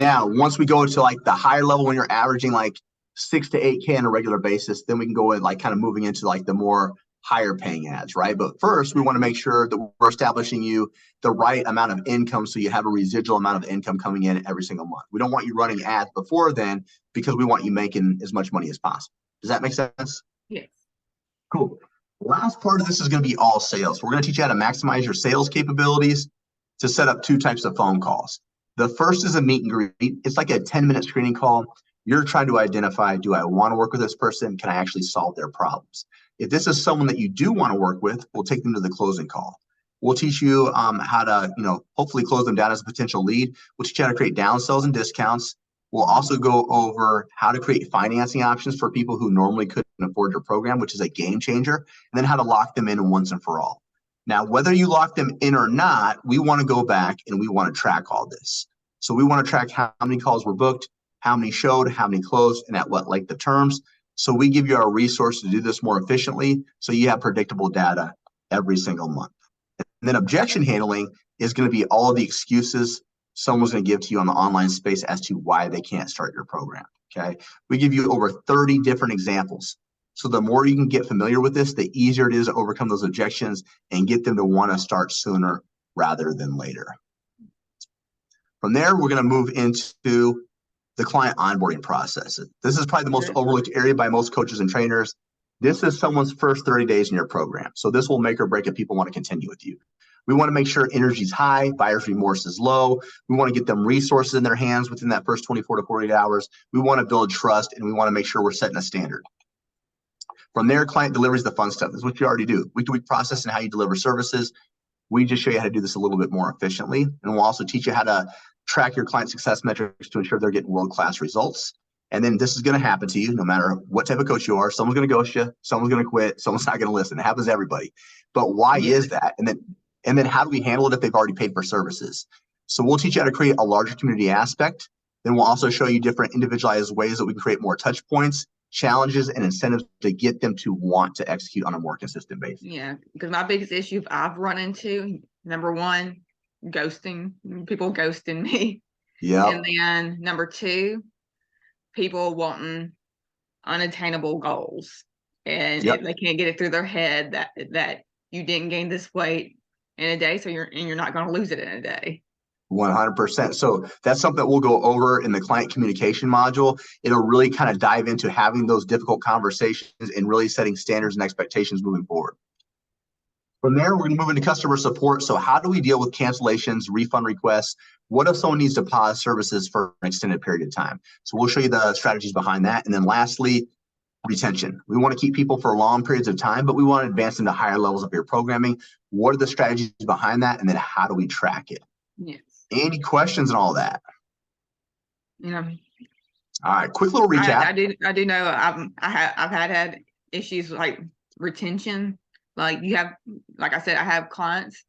Now, once we go to like the higher level, when you're averaging like 6 to 8K on a regular basis, then we can go with like kind of moving into like the more higher paying ads, right? But first, we want to make sure that we're establishing you the right amount of income so you have a residual amount of income coming in every single month. We don't want you running ads before then because we want you making as much money as possible. Does that make sense? Yes. Cool. Last part of this is going to be all sales. We're going to teach you how to maximize your sales capabilities to set up two types of phone calls. The first is a meet and greet. It's like a 10-minute screening call You're trying to identify, do I want to work with this person? Can I actually solve their problems? If this is someone that you do want to work with, we'll take them to the closing call. We'll teach you how to, hopefully close them down as a potential lead. We'll teach you how to create downsells and discounts. We'll also go over how to create financing options for people who normally couldn't afford your program, which is a game changer, and then how to lock them in once and for all. Now, whether you lock them in or not, we want to go back and we want to track all this. So we want to track how many calls were booked, how many showed, how many closed, and at what length of terms. So we give you our resource to do this more efficiently, so you have predictable data every single month. And then objection handling is going to be all of the excuses someone's going to give to you on the online space as to why they can't start your program. Okay. We give you over 30 different examples. So the more you can get familiar with this, the easier it is to overcome those objections and get them to want to start sooner rather than later. From there, we're going to move into the client onboarding process. This is probably the most overlooked area by most coaches and trainers. This is someone's first 30 days in your program. So this will make or break if people want to continue with you. We want to make sure energy is high, buyer's remorse is low. We want to get them resources in their hands within that first 24 to 48 hours. We want to build trust, and we want to make sure we're setting a standard. From there, client delivery is the fun stuff. This is what you already do. Week-to-week process and how you deliver services. We just show you how to do this a little bit more efficiently. And we'll also teach you how to track your client success metrics to ensure they're getting world-class results. And then this is going to happen to you no matter what type of coach you are. Someone's going to ghost you. Someone's going to quit. Someone's not going to listen. It happens to everybody. But why is that? And then how do we handle it if they've already paid for services? So we'll teach you how to create a larger community aspect. Then we'll also show you different individualized ways that we can create more touch points, challenges, and incentives to get them to want to execute on a more consistent basis. Yeah, because my biggest issue I've run into, number one, ghosting, people ghosting me. Yeah. And then number two, people wanting unattainable goals. And they can't get it through their head that you didn't gain this weight in a day, so you're not going to lose it in a day. 100%. So that's something that we'll go over in the client communication module. It'll really kind of dive into having those difficult conversations and really setting standards and expectations moving forward. From there, we're going to move into customer support. So how do we deal with cancellations, refund requests? What if someone needs to pause services for an extended period of time? So we'll show you the strategies behind that. And then lastly, retention. We want to keep people for long periods of time, but we want to advance into higher levels of your programming. What are the strategies behind that? And then how do we track it? Yes. Any questions on all that? Yeah. All right, quick little recap. I do know I've had issues like retention. Like I said, I have clients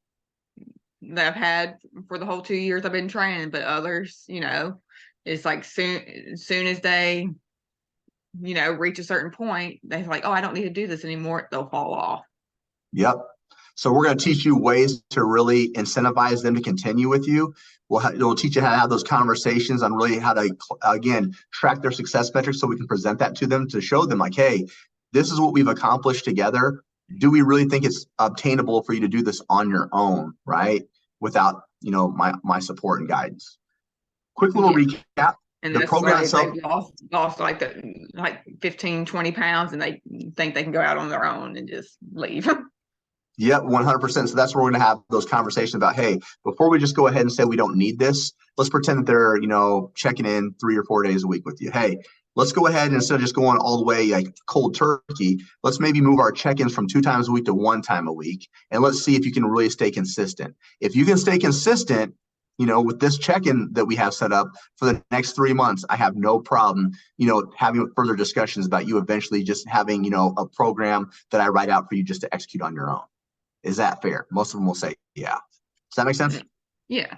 that I've had for the whole 2 years I've been training, but others, it's like soon as they, reach a certain point, they're like, oh, I don't need to do this anymore. They'll fall off. Yep. So we're going to teach you ways to really incentivize them to continue with you. We'll teach you how to have those conversations on really how to, again, track their success metrics so we can present that to them to show them like, hey, this is what we've accomplished together. Do we really think it's obtainable for you to do this on your own, right? Without, my support and guidance. Quick little recap. And the program itself, they've lost like 15, 20 pounds, and they think they can go out on their own and just leave. Yep, 100%. So that's where we're going to have those conversations about, hey, before we just go ahead and say we don't need this, let's pretend that they're, checking in 3 or 4 days a week with you. Hey, let's go ahead and instead of just going all the way like cold turkey, let's maybe move our check-ins from 2 times a week to 1 time a week. And let's see if you can really stay consistent. If you can stay consistent, with this check-in that we have set up for the next 3 months, I have no problem, having further discussions about you eventually just having, a program that I write out for you just to execute on your own. Is that fair? Most of them will say, yeah. Does that make sense? Yeah.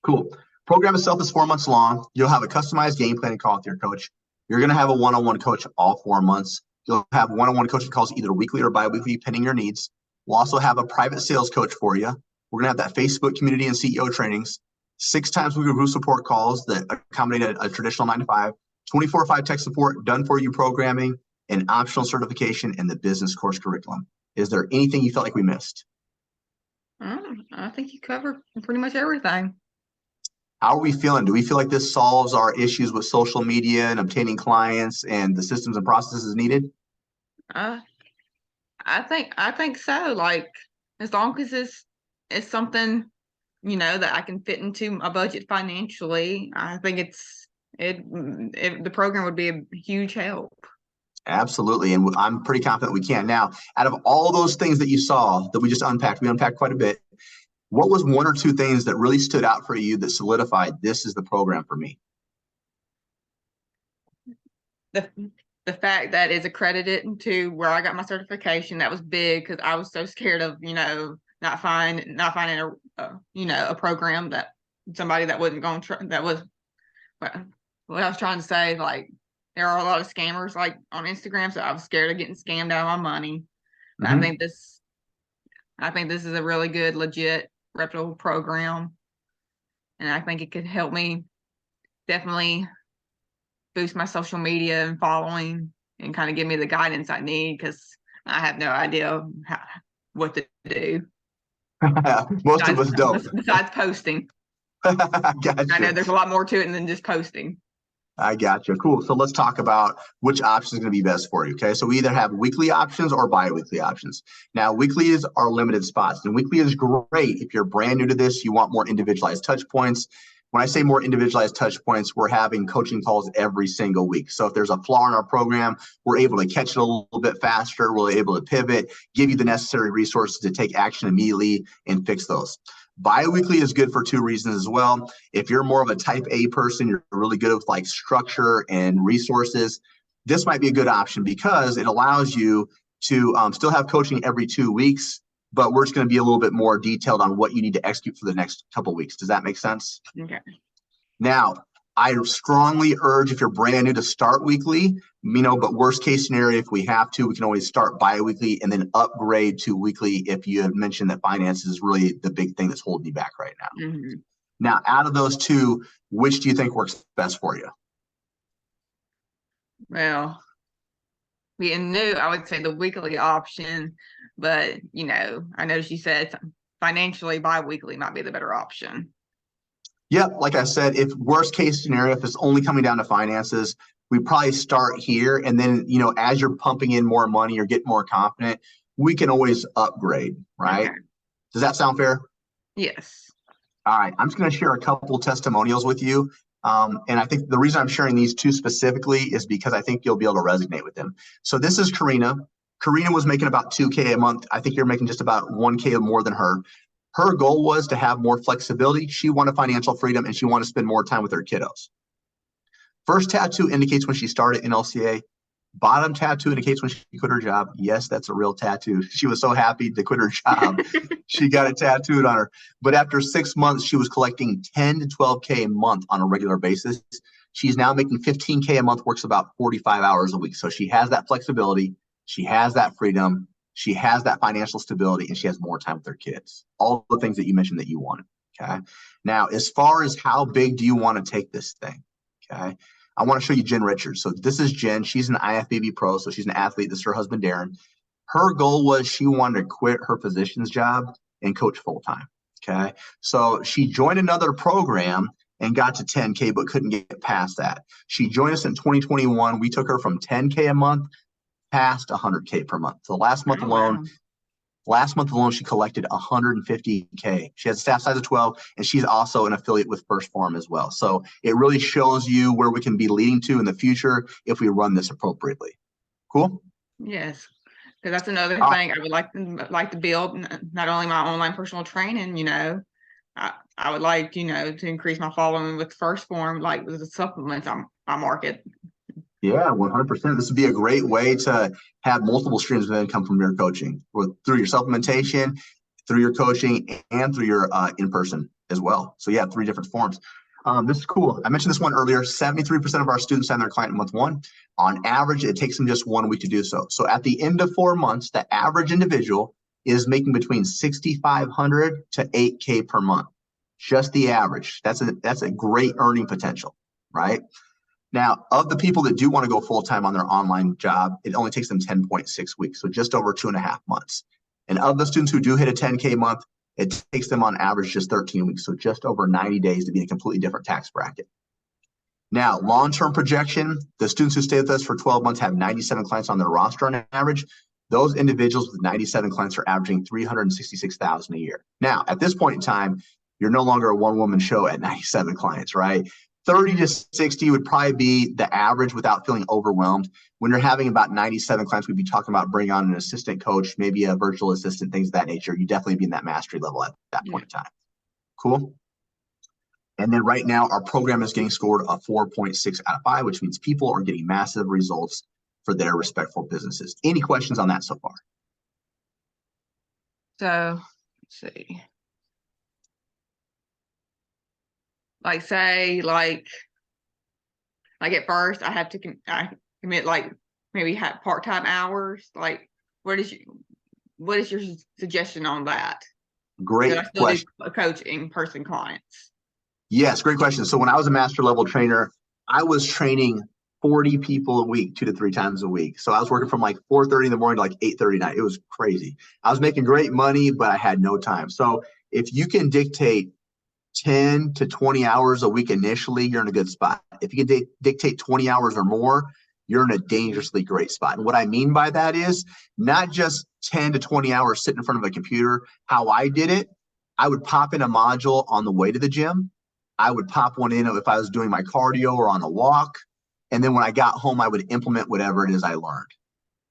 Cool. Program itself is 4 months long. You'll have a customized game planning call with your coach. You're going to have a one-on-one coach all 4 months. You'll have one-on-one coaching calls either weekly or bi-weekly, depending your needs. We'll also have a private sales coach for you. We're going to have that Facebook community and CEO trainings, 6 times weekly group support calls that accommodate a traditional 9 to 5, 24/5 tech support, done for you programming, and optional certification in the business course curriculum. Is there anything you felt like we missed? I think you covered pretty much everything. How are we feeling? Do we feel like this solves our issues with social media and obtaining clients and the systems and processes needed? I think so. Like, as long as it's something, that I can fit into my budget financially, I think the program would be a huge help. Absolutely. And I'm pretty confident we can. Now, out of all those things that you saw that we just unpacked, we unpacked quite a bit. What was one or two things that really stood out for you that solidified this is the program for me? The fact that it's accredited to where I got my certification, that was big because I was so scared of, not finding a program that somebody that wasn't going to that was what I was trying to say, like there are a lot of scammers like on Instagram, so I was scared of getting scammed out of my money. I think this is a really good, legit, reputable program, and I think it could help me definitely boost my social media and following, and kind of give me the guidance I need because I have no idea what to do. Most of us don't. Besides posting. Gotcha. I know there's a lot more to it than just posting. I got you. Cool. So let's talk about which option is going to be best for you. Okay. So we either have weekly options or bi-weekly options. Now, weeklies are limited spots, and weekly is great if you're brand new to this. You want more individualized touch points. When I say more individualized touch points, we're having coaching calls every single week. So if there's a flaw in our program, we're able to catch it a little bit faster. We're able to pivot, give you the necessary resources to take action immediately and fix those. Bi-weekly is good for two reasons as well. If you're more of a type A person, you're really good with like structure and resources, this might be a good option because it allows you to still have coaching every 2 weeks, but we're just going to be a little bit more detailed on what you need to execute for the next couple of weeks. Does that make sense? Okay. Now, I strongly urge if you're brand new to start weekly, but worst case scenario, if we have to, we can always start bi-weekly and then upgrade to weekly if you have mentioned that finances is really the big thing that's holding you back right now. Mm-hmm. Now, out of those two, which do you think works best for you? Well, being new, I would say the weekly option, but I know she said financially bi-weekly might be the better option. Yep, like I said, if worst case scenario, if it's only coming down to finances, we probably start here, and then as you're pumping in more money or getting more confident, we can always upgrade, right? Okay. Does that sound fair? Yes. All right, I'm just going to share a couple testimonials with you. And I think the reason I'm sharing these two specifically is because I think you'll be able to resonate with them. So this is Karina. Karina was making about $2K a month. I think you're making just about $1K more than her. Her goal was to have more flexibility. She wanted financial freedom, and she wanted to spend more time with her kiddos. First tattoo indicates when she started in LCA. Bottom tattoo indicates when she quit her job. Yes, that's a real tattoo. She was so happy to quit her job. She got it tattooed on her. But after 6 months, she was collecting 10 to 12K a month on a regular basis. She's now making 15K a month, works about 45 hours a week. So she has that flexibility. She has that freedom. She has that financial stability, and she has more time with her kids. All the things that you mentioned that you wanted. Okay. Now, as far as how big do you want to take this thing? Okay. I want to show you Jen Richards. So this is Jen. She's an IFBB pro. So she's an athlete. This is her husband, Darren. Her goal was she wanted to quit her physician's job and coach full time. Okay. So she joined another program and got to 10K, but couldn't get past that. She joined us in 2021. We took her from 10K a month past 100K per month. So last month alone, she collected 150K. She has a staff size of 12, and she's also an affiliate with First Form as well. So it really shows you where we can be leading to in the future if we run this appropriately. Cool? Yes, because that's another thing I would like to build, not only my online personal training, I would like, to increase my following with First Form, like with the supplements I market. Yeah, 100%. This would be a great way to have multiple streams of income from your coaching, through your supplementation, through your coaching, and through your in-person as well. So yeah, 3 different forms. This is cool. I mentioned this one earlier. 73% of our students sign their client in month 1. On average, it takes them just 1 week to do so. So at the end of 4 months, the average individual is making between $6,500 to $8K per month. Just the average. That's a great earning potential, right? Now, of the people that do want to go full-time on their online job, it only takes them 10.6 weeks, so just over 2.5 months. And of the students who do hit a 10K month, it takes them on average just 13 weeks, so just over 90 days to be in a completely different tax bracket. Now, long-term projection, the students who stay with us for 12 months have 97 clients on their roster on average. Those individuals with 97 clients are averaging $366,000 a year. Now, at this point in time, you're no longer a one-woman show at 97 clients, right? 30 to 60 would probably be the average without feeling overwhelmed. When you're having about 97 clients, we'd be talking about bringing on an assistant coach, maybe a virtual assistant, things of that nature. You definitely be in that mastery level at that point in time. Cool. And then right now, our program is getting scored a 4.6 out of 5, which means people are getting massive results for their respectful businesses. Any questions on that so far? So let's see. Like say like at first I have to commit like maybe have part-time hours. Like what is your suggestion on that? Great I still question. do coaching person clients. Yes, great question. So when I was a master level trainer, I was training 40 people a week, 2 to 3 times a week. So I was working from like 4:30 in the morning to like 8:30 at night. It was crazy. I was making great money, but I had no time. So if you can dictate 10 to 20 hours a week initially, you're in a good spot. If you can dictate 20 hours or more, you're in a dangerously great spot. And what I mean by that is not just 10 to 20 hours sitting in front of a computer. How I did it, I would pop in a module on the way to the gym. I would pop one in if I was doing my cardio or on a walk. And then when I got home, I would implement whatever it is I learned.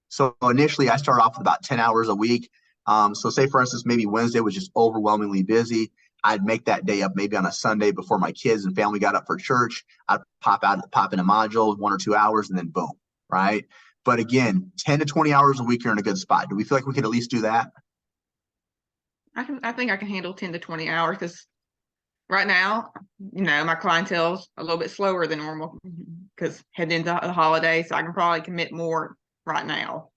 So initially, I started off with about 10 hours a week. So say, for instance, maybe Wednesday was just overwhelmingly busy. I'd make that day up maybe on a Sunday before my kids and family got up for church. I'd pop in a module, 1 or 2 hours, and then boom, right? But again, 10 to 20 hours a week, you're in a good spot. Do we feel like we could at least do that? I think I can handle 10 to 20 hours because right now, my clientele's a little bit slower than normal because heading into the holidays, so I can probably commit more right now.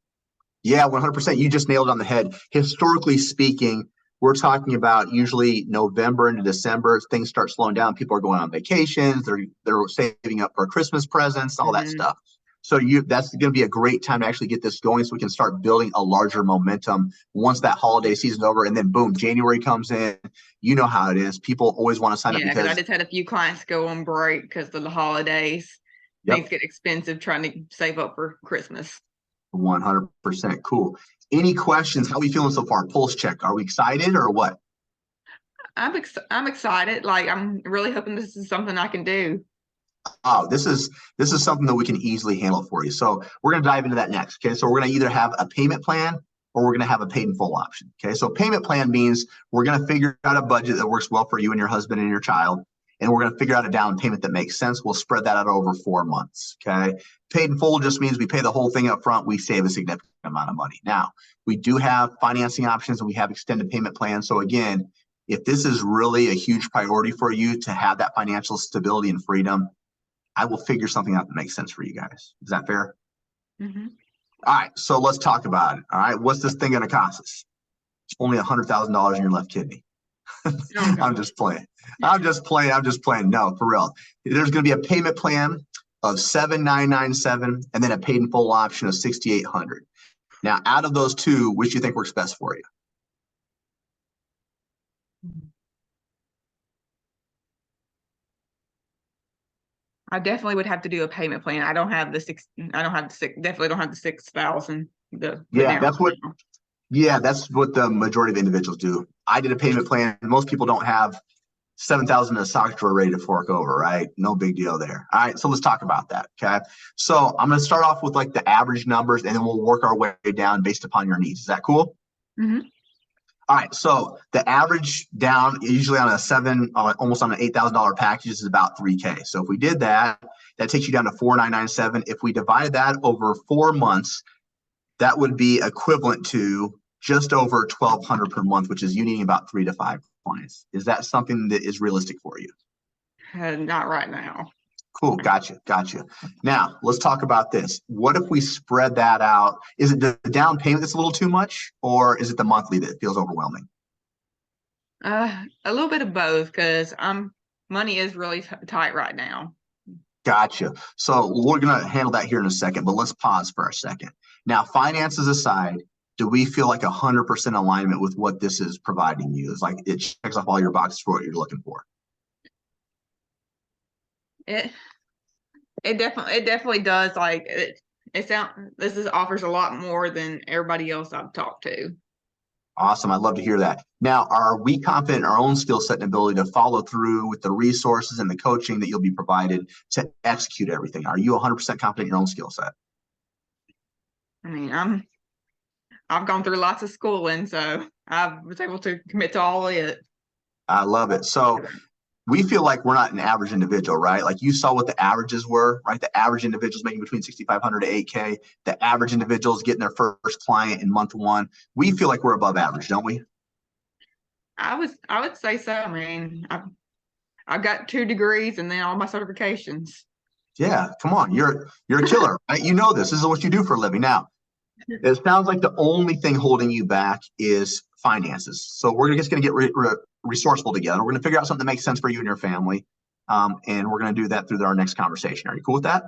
Yeah, 100%. You just nailed it on the head. Historically speaking, we're talking about usually November into December, things start slowing down. People are going on vacations. They're saving up for Christmas presents, all that stuff. So that's going to be a great time to actually get this going so we can start building a larger momentum once that holiday season's over. And then boom, January comes in. You know how it is. People always want to sign up because I just had a few clients go on break because of the holidays. Yep. Things get expensive trying to save up for Christmas. 100% cool. Any questions? How are we feeling so far? Pulse check. Are we excited or what? I'm excited. Like I'm really hoping this is something I can do. Oh, this is something that we can easily handle for you. So we're going to dive into that next. Okay. So we're going to either have a payment plan or we're going to have a paid in full option. Okay. So payment plan means we're going to figure out a budget that works well for you and your husband and your child. And we're going to figure out a down payment that makes sense. We'll spread that out over 4 months. Okay. Paid in full just means we pay the whole thing up front. We save a significant amount of money. Now, we do have financing options and we have extended payment plans. So again, if this is really a huge priority for you to have that financial stability and freedom, I will figure something out that makes sense for you guys. Is that fair? Mm-hmm. All right. So let's talk about it. All right. What's this thing going to cost us? It's only $100,000 in your left kidney. I'm just playing. I'm just playing. No, for real. There's going to be a payment plan of $7,997 and then a paid in full option of $6,800. Now, out of those two, which do you think works best for you? I definitely would have to do a payment plan. I don't have the definitely don't have the 6,000. Yeah, that's what the majority of individuals do. I did a payment plan. Most people don't have 7,000 in a sock drawer ready to fork over, right? No big deal there. All right, so let's talk about that. Okay, so I'm going to start off with like the average numbers, and then we'll work our way down based upon your needs. Is that cool? Mm-hmm. All right, so the average down usually on almost on an $8,000 package is about $3K. So if we did that, that takes you down to $4,997. If we divide that over 4 months, that would be equivalent to just over $1,200 per month, which is you needing about 3 to 5 clients. Is that something that is realistic for you? Not right now. Cool. Gotcha. Now let's talk about this. What if we spread that out? Is it the down payment that's a little too much, or is it the monthly that feels overwhelming? A little bit of both because money is really tight right now. Gotcha. So we're going to handle that here in a second, but let's pause for a second. Now, finances aside, do we feel like 100% alignment with what this is providing you? It's like it checks off all your boxes for what you're looking for. It definitely does. Like this offers a lot more than everybody else I've talked to. Awesome. I'd love to hear that. Now, are we confident in our own skill set and ability to follow through with the resources and the coaching that you'll be provided to execute everything? Are you 100% confident in your own skill set? I mean, I've gone through lots of schooling, so I was able to commit to all of it. I love it. So we feel like we're not an average individual, right? Like you saw what the averages were, right? The average individuals making between 6,500 to 8K. The average individuals getting their first client in month one. We feel like we're above average, don't we? I would say so. I mean, I've got 2 degrees and then all my certifications. Yeah, come on. You're a killer, right? You know this. This is what you do for a living. Now, it sounds like the only thing holding you back is finances. So we're just going to get resourceful together. We're going to figure out something that makes sense for you and your family. And we're going to do that through our next conversation. Are you cool with that?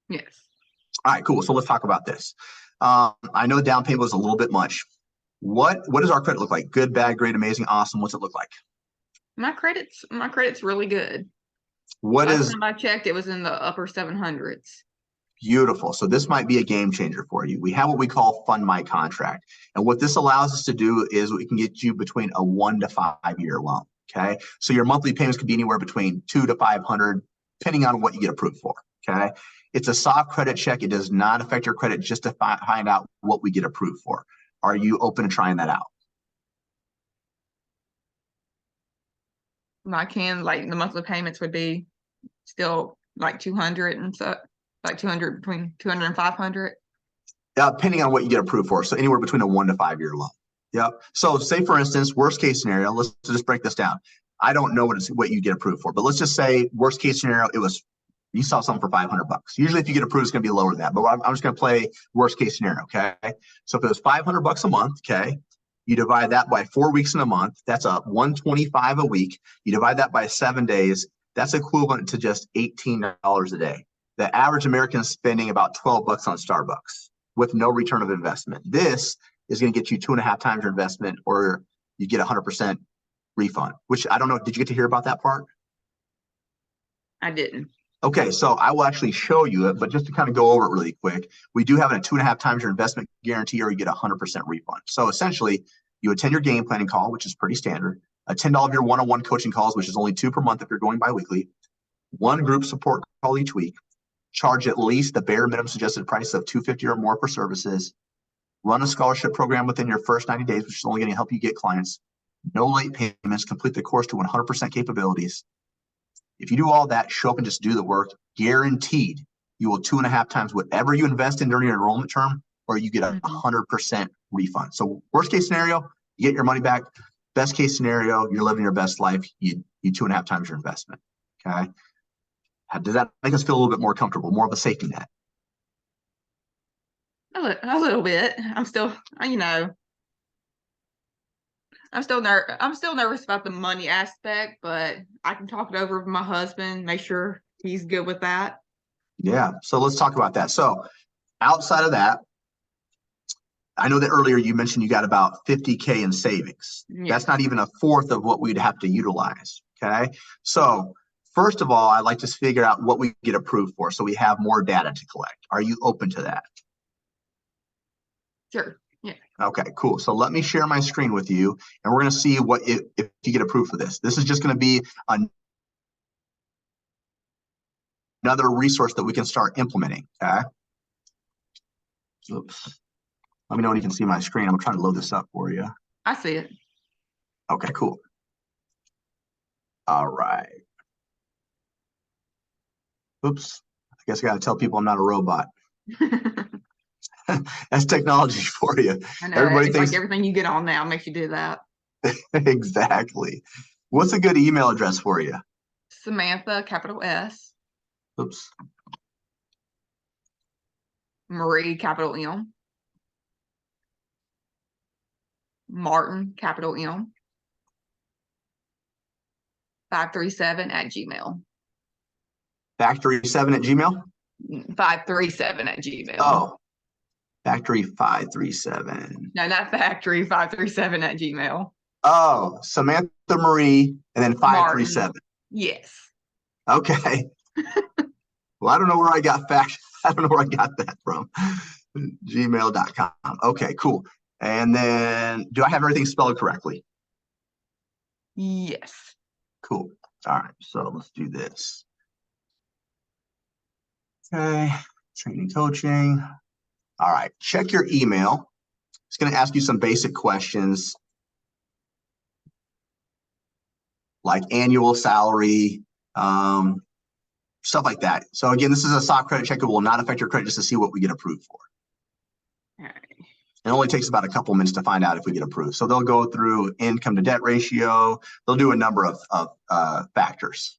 Yes. All right, cool. So let's talk about this. I know down payment was a little bit much. What does our credit look like? Good, bad, great, amazing, awesome. What's it look like? My credit's really good. Last time I checked, it was in the upper 700s. Beautiful. So this might be a game changer for you. We have what we call Fund My Contract. And what this allows us to do is we can get you between a 1 to 5 year loan. Okay. So your monthly payments could be anywhere between 2 to 500, depending on what you get approved for. Okay. It's a soft credit check. It does not affect your credit, just to find out what we get approved for. Are you open to trying that out? I can, like, the monthly payments would be still like 200 and so, like 200, between 200 and 500. Depending on what you get approved for. So anywhere between a 1 to 5 year loan. Yep. So say, for instance, worst case scenario, let's just break this down. I don't know what you get approved for, but let's just say worst case scenario, you saw something for $500. Usually if you get approved, it's going to be lower than that, but I'm just going to play worst case scenario. Okay. So if it was $500 a month, okay, you divide that by 4 weeks in a month, that's a $125 a week. You divide that by 7 days, that's equivalent to just $18 a day. The average American is spending about $12 on Starbucks with no return of investment. This is going to get you 2.5 times your investment, or you get 100% refund, which I don't know. Did you get to hear about that part? I didn't. Okay, so I will actually show you it, but just to kind of go over it really quick, we do have a 2.5 times your investment guarantee, or you get 100% refund. So essentially, you attend your game planning call, which is pretty standard, attend all of your one-on-one coaching calls, which is only 2 per month if you're going biweekly, 1 group support call each week, charge at least the bare minimum suggested price of $250 or more for services, run a scholarship program within your first 90 days, which is only going to help you get clients, no late payments, complete the course to 100% capabilities. If you do all that, show up and just do the work, guaranteed you will 2.5 times whatever you invest in during your enrollment term, or you get a 100% refund. So worst case scenario, you get your money back. Best case scenario, you're living your best life. You 2.5 times your investment. Okay. Does that make us feel a little bit more comfortable, more of a safety net? A little bit. I'm still, I'm still nervous about the money aspect, but I can talk it over with my husband, make sure he's good with that. Yeah. So let's talk about that. So outside of that, I know that earlier you mentioned you got about 50K in savings. Yes. That's not even a fourth of what we'd have to utilize. Okay. So first of all, I'd like to figure out what we get approved for, so we have more data to collect. Are you open to that? Sure. Yeah. Okay, cool. So let me share my screen with you, and we're going to see if you get approved for this. This is just going to be another resource that we can start implementing. Okay. Oops. Let me know when you can see my screen. I'm trying to load this up for you. I see it. Okay, cool. All right. Oops. I guess I got to tell people I'm not a robot. That's technology for you. I know. Everybody It's thinks like everything you get on now makes you do that. exactly. What's a good email address for you? Samantha, capital S. Oops. Marie, capital M. Martin, capital M. 537@gmail. Factory7@gmail? 537@gmail. Oh, Factory537. No, not factory. 537@gmail. Oh, Samantha Marie and then 537. Martin. Yes. Okay. Well, I don't know where I got I don't know where I got that from. Gmail.com. Okay, cool. And then, do I have everything spelled correctly? Yes. Cool. All right, so let's do this. Okay, training, coaching. All right, check your email. It's going to ask you some basic questions like annual salary, um, stuff like that. So again, this is a soft credit check. It will not affect your credit, just to see what we get approved for. All right. It only takes about a couple minutes to find out if we get approved. So they'll go through income to debt ratio. They'll do a number of factors.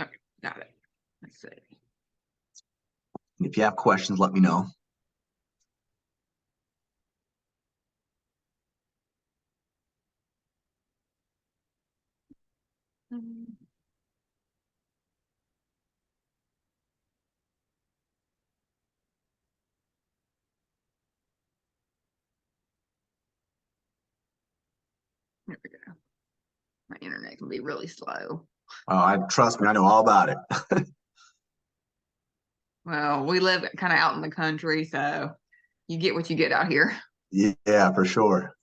Okay, got it. Let's see. And if you have questions, let me know. There we go. My internet can be really slow. Trust me, I know all about it. Well, we live kind of out in the country, so you get what you get out here. Yeah, for sure.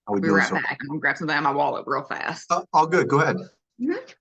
How we Be doing right so? back. I'm gonna grab something out of my wallet real fast. All good. Go ahead. Mhm.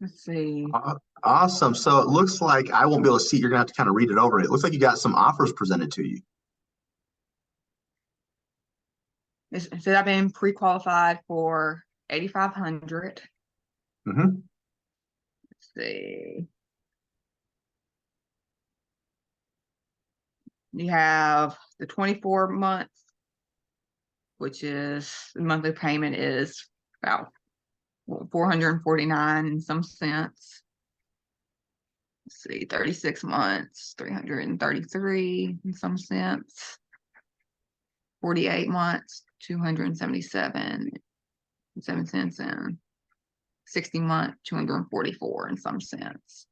Let's see. Awesome. So it looks like I won't be able to see. You're gonna have to kind of read it over. It looks like you got some offers presented to you. It said I've been pre-qualified for 8,500. Mm-hmm. Let's see. You have the 24 months, which is the monthly payment is about 449 and some cents. Let's see, 36 months, 333 and some cents. 48 months, 277 and 7 cents, and 60 months, 244 and some cents.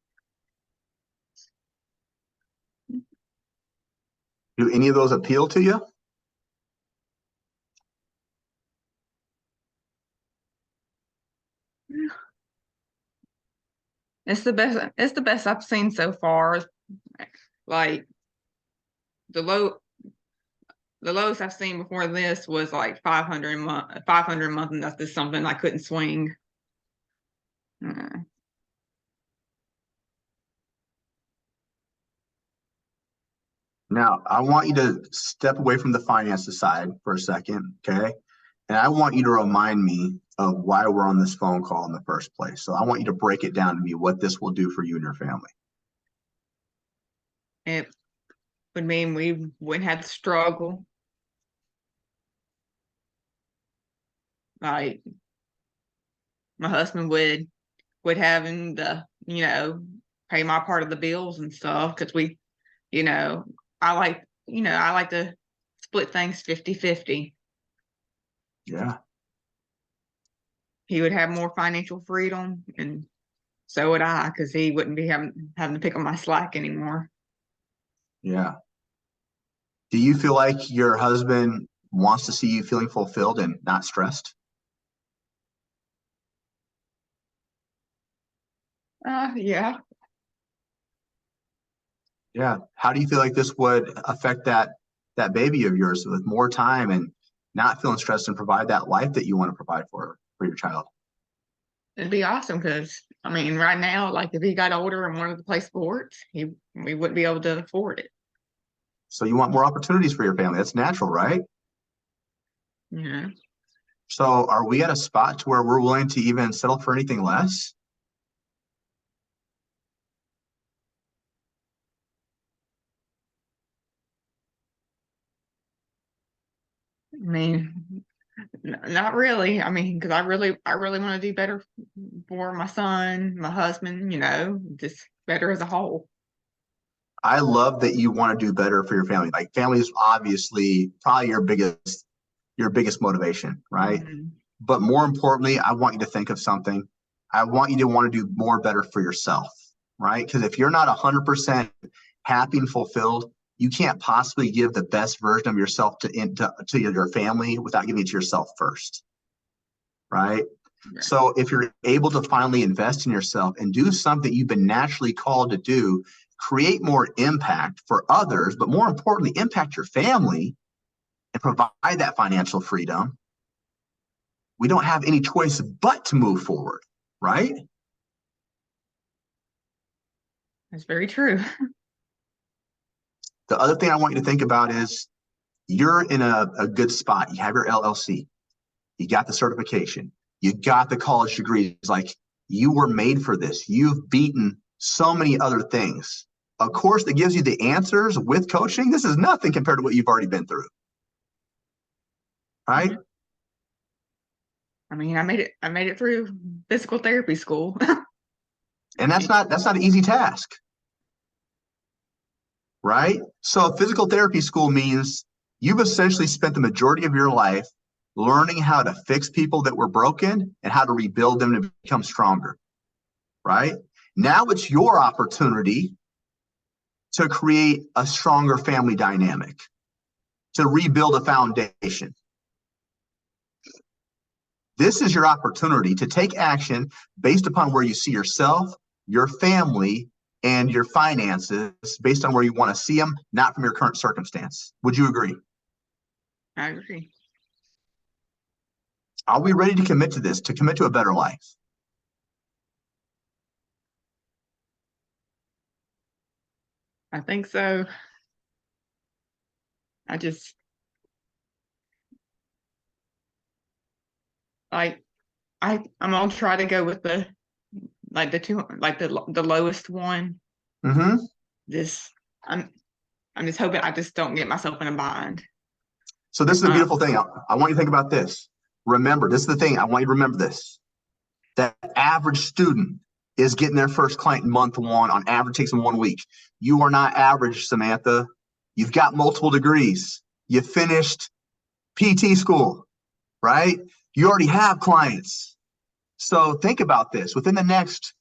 Do any of those appeal to you? It's the best. It's the best I've seen so far. Like the low, the lowest I've seen before this was like 500 a month. 500 a month, and that's just something I couldn't swing. Uh, Now, I want you to step away from the finances side for a second, okay? And I want you to remind me of why we're on this phone call in the first place. So I want you to break it down to me what this will do for you and your family. it would mean we wouldn't have to struggle. Like my husband would having the pay my part of the bills and stuff because we you know I like to split things 50-50. Yeah, He would have more financial freedom, and so would I, because he wouldn't be having to pick up my slack anymore. yeah. Do you feel like your husband wants to see you feeling fulfilled and not stressed? Yeah. Yeah. How do you feel like this would affect that baby of yours with more time and not feeling stressed and provide that life that you want to provide for your child? It'd be awesome because I mean, right now, like if he got older and wanted to play sports, we wouldn't be able to afford it. So you want more opportunities for your family. That's natural, right? Yeah. So are we at a spot to where we're willing to even settle for anything less? I mean, not really. I mean, because I really want to do better for my son, my husband. Just better as a whole. I love that you want to do better for your family. Like family is obviously probably your biggest motivation, right? Mhm. But more importantly, I want you to think of something. I want you to want to do more better for yourself, right? Because if you're not 100% happy and fulfilled, you can't possibly give the best version of yourself to your family without giving it to yourself first, right? Right. So if you're able to finally invest in yourself and do something you've been naturally called to do, create more impact for others, but more importantly, impact your family and provide that financial freedom, we don't have any choice but to move forward, right? That's very true. The other thing I want you to think about is you're in a good spot. You have your LLC, you got the certification, you got the college degrees. Like you were made for this. You've beaten so many other things. A course that gives you the answers with coaching, this is nothing compared to what you've already been through, right? I mean, I made it through physical therapy school. And that's not an easy task, right? So physical therapy school means you've essentially spent the majority of your life learning how to fix people that were broken and how to rebuild them to become stronger, right? Now it's your opportunity to create a stronger family dynamic, to rebuild a foundation. This is your opportunity to take action based upon where you see yourself, your family, and your finances based on where you want to see them, not from your current circumstance. Would you agree? I agree. Are we ready to commit to this, to commit to a better life? I think so. I just like I'm gonna try to go with the lowest one. Mm-hmm. This I'm I'm just hoping I just don't get myself in a bind. So this is the beautiful thing. I want you to think about this. Remember, this is the thing. I want you to remember this. That average student is getting their first client in month one. On average, takes them 1 week. You are not average, Samantha. You've got multiple degrees. You finished PT school, right? You already have clients. So think about this. Within the next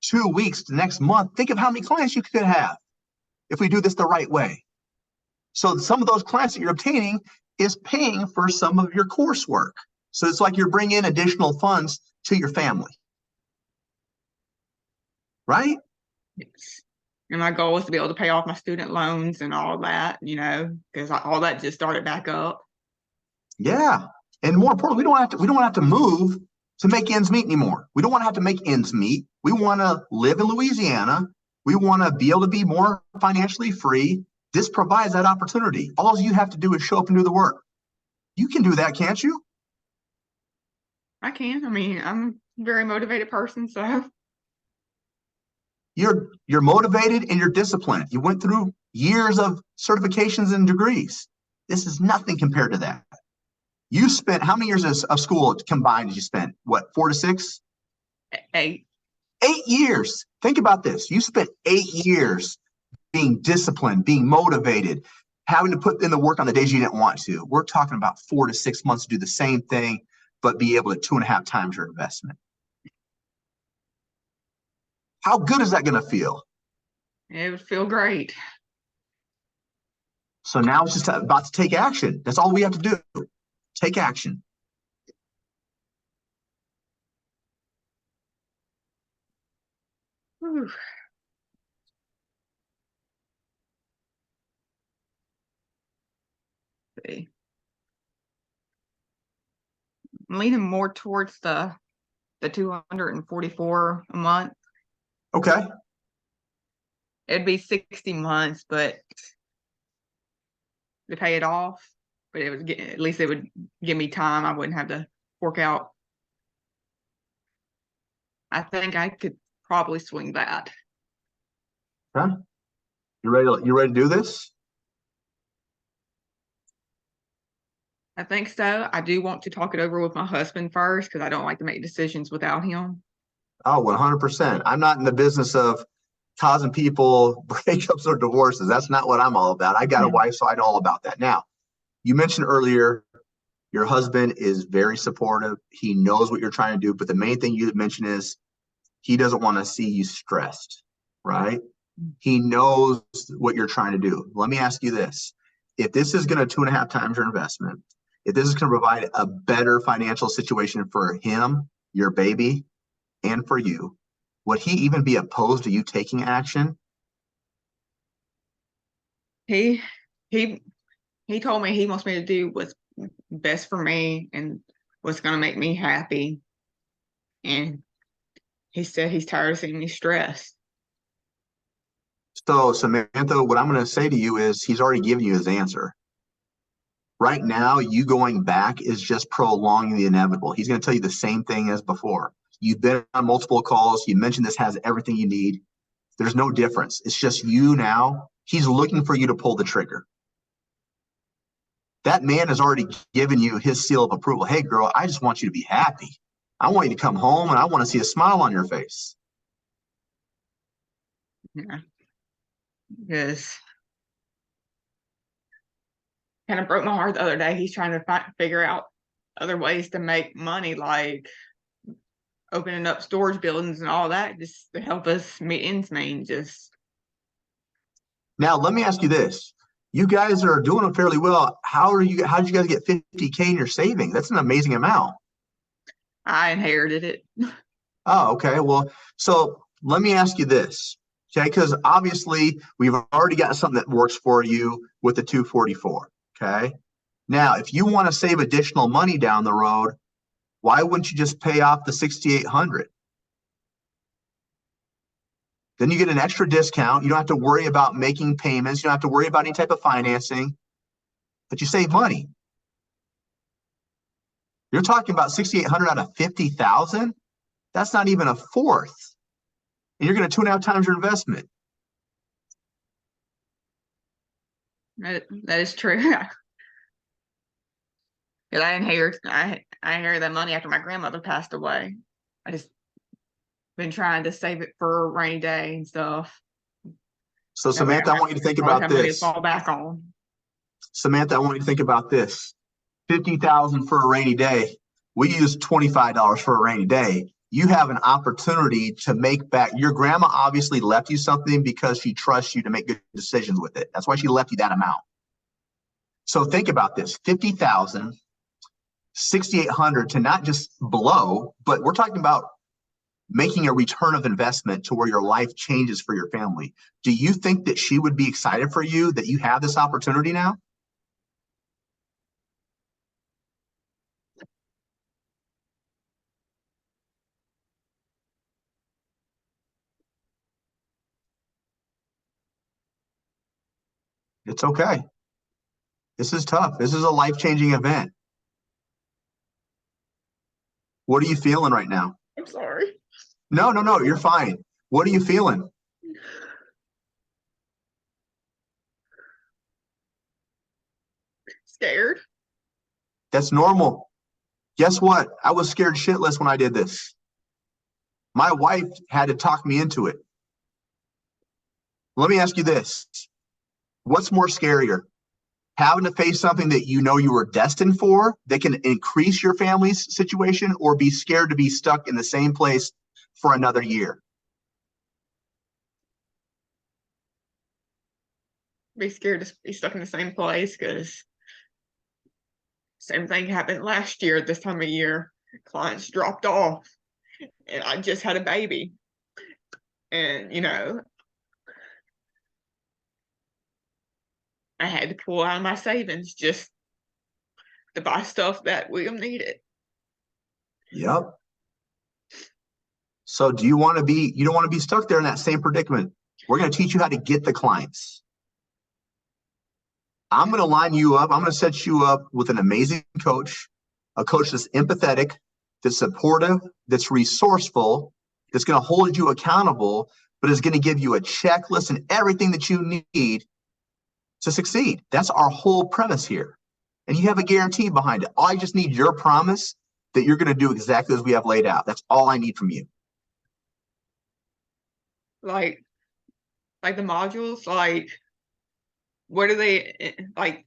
2 weeks, the next month, think of how many clients you could have if we do this the right way. So some of those clients that you're obtaining is paying for some of your coursework. So it's like you're bringing in additional funds to your family, right? Yes. And my goal is to be able to pay off my student loans and all that, because all that just started back up. Yeah. And more importantly, we don't have to move to make ends meet anymore. We don't want to have to make ends meet. We want to live in Louisiana. We want to be able to be more financially free. This provides that opportunity. All you have to do is show up and do the work. You can do that, can't you? I can. I mean, I'm a very motivated person, so You're motivated and you're disciplined. You went through years of certifications and degrees. This is nothing compared to that. You spent how many years of school combined did you spend? What, 4 to 6? 8. 8 years. Think about this. You spent 8 years being disciplined, being motivated, having to put in the work on the days you didn't want to. We're talking about 4 to 6 months to do the same thing, but be able to 2.5 times your investment. How good is that going to feel? It would feel great. So now it's just about to take action. That's all we have to do. Take action. Whew. See. I'm leaning more towards the 244 a month. Okay. It'd be 60 months, but to pay it off. But it would at least it would give me time. I wouldn't have to fork out. I think I could probably swing that. Okay. You ready to do this? I think so. I do want to talk it over with my husband first because I don't like to make decisions without him. Oh, 100%. I'm not in the business of causing people breakups or divorces. That's not what I'm all about. I got a wife, so I know all about that. Now, you mentioned earlier your husband is very supportive. He knows what you're trying to do, but the main thing you mentioned is he doesn't want to see you stressed, right? He knows what you're trying to do. Let me ask you this. If this is going to 2.5 times your investment, if this is going to provide a better financial situation for him, your baby, and for you, would he even be opposed to you taking action? He he he told me he wants me to do what's best for me and what's going to make me happy. And he said he's tired of seeing me stressed. So, Samantha, what I'm going to say to you is he's already given you his answer. Right now, you going back is just prolonging the inevitable. He's going to tell you the same thing as before. You've been on multiple calls. You mentioned this has everything you need. There's no difference. It's just you now. He's looking for you to pull the trigger. That man has already given you his seal of approval. Hey, girl, I just want you to be happy. I want you to come home and I want to see a smile on your face. Yeah. Because kind of broke my heart the other day. He's trying to figure out other ways to make money, like opening up storage buildings and all that, just to help us meet ends meet. Just now, let me ask you this: you guys are doing fairly well. How did you guys get 50K in your savings? That's an amazing amount. I inherited it. Oh, okay. Well, so let me ask you this, okay? Because obviously we've already got something that works for you with the 244. Okay. Now, if you want to save additional money down the road, why wouldn't you just pay off the 6,800? Then you get an extra discount. You don't have to worry about making payments. You don't have to worry about any type of financing, but you save money. You're talking about 6,800 out of 50,000. That's not even a fourth. And you're going to 2.5 times your investment. That is true. Because I inherited that money after my grandmother passed away. I just been trying to save it for a rainy day and stuff. So Samantha, I want you to think about this. Fall back on. Samantha, I want you to think about this. 50,000 for a rainy day. We use $25 for a rainy day. You have an opportunity to make back. Your grandma obviously left you something because she trusts you to make good decisions with it. That's why she left you that amount. So think about this, 50,000, 6,800 to not just blow, but we're talking about making a return of investment to where your life changes for your family. Do you think that she would be excited for you that you have this opportunity now? It's okay. This is tough. This is a life-changing event. What are you feeling right now? I'm sorry. No, no, no, you're fine. What are you feeling? Scared. That's normal. Guess what? I was scared shitless when I did this. My wife had to talk me into it. Let me ask you this. What's more scarier? Having to face something that you know you were destined for that can increase your family's situation, or be scared to be stuck in the same place for another year? Be scared to be stuck in the same place because same thing happened last year at this time of year. Clients dropped off, and I just had a baby. And, I had to pull out of my savings just to buy stuff that William needed. Yep. So do you want to be, you don't want to be stuck there in that same predicament. We're going to teach you how to get the clients. I'm going to line you up. I'm going to set you up with an amazing coach, a coach that's empathetic, that's supportive, that's resourceful, that's going to hold you accountable, but is going to give you a checklist and everything that you need to succeed. That's our whole premise here. And you have a guarantee behind it. I just need your promise that you're going to do exactly as we have laid out. That's all I need from you. Like the modules, like what are they like?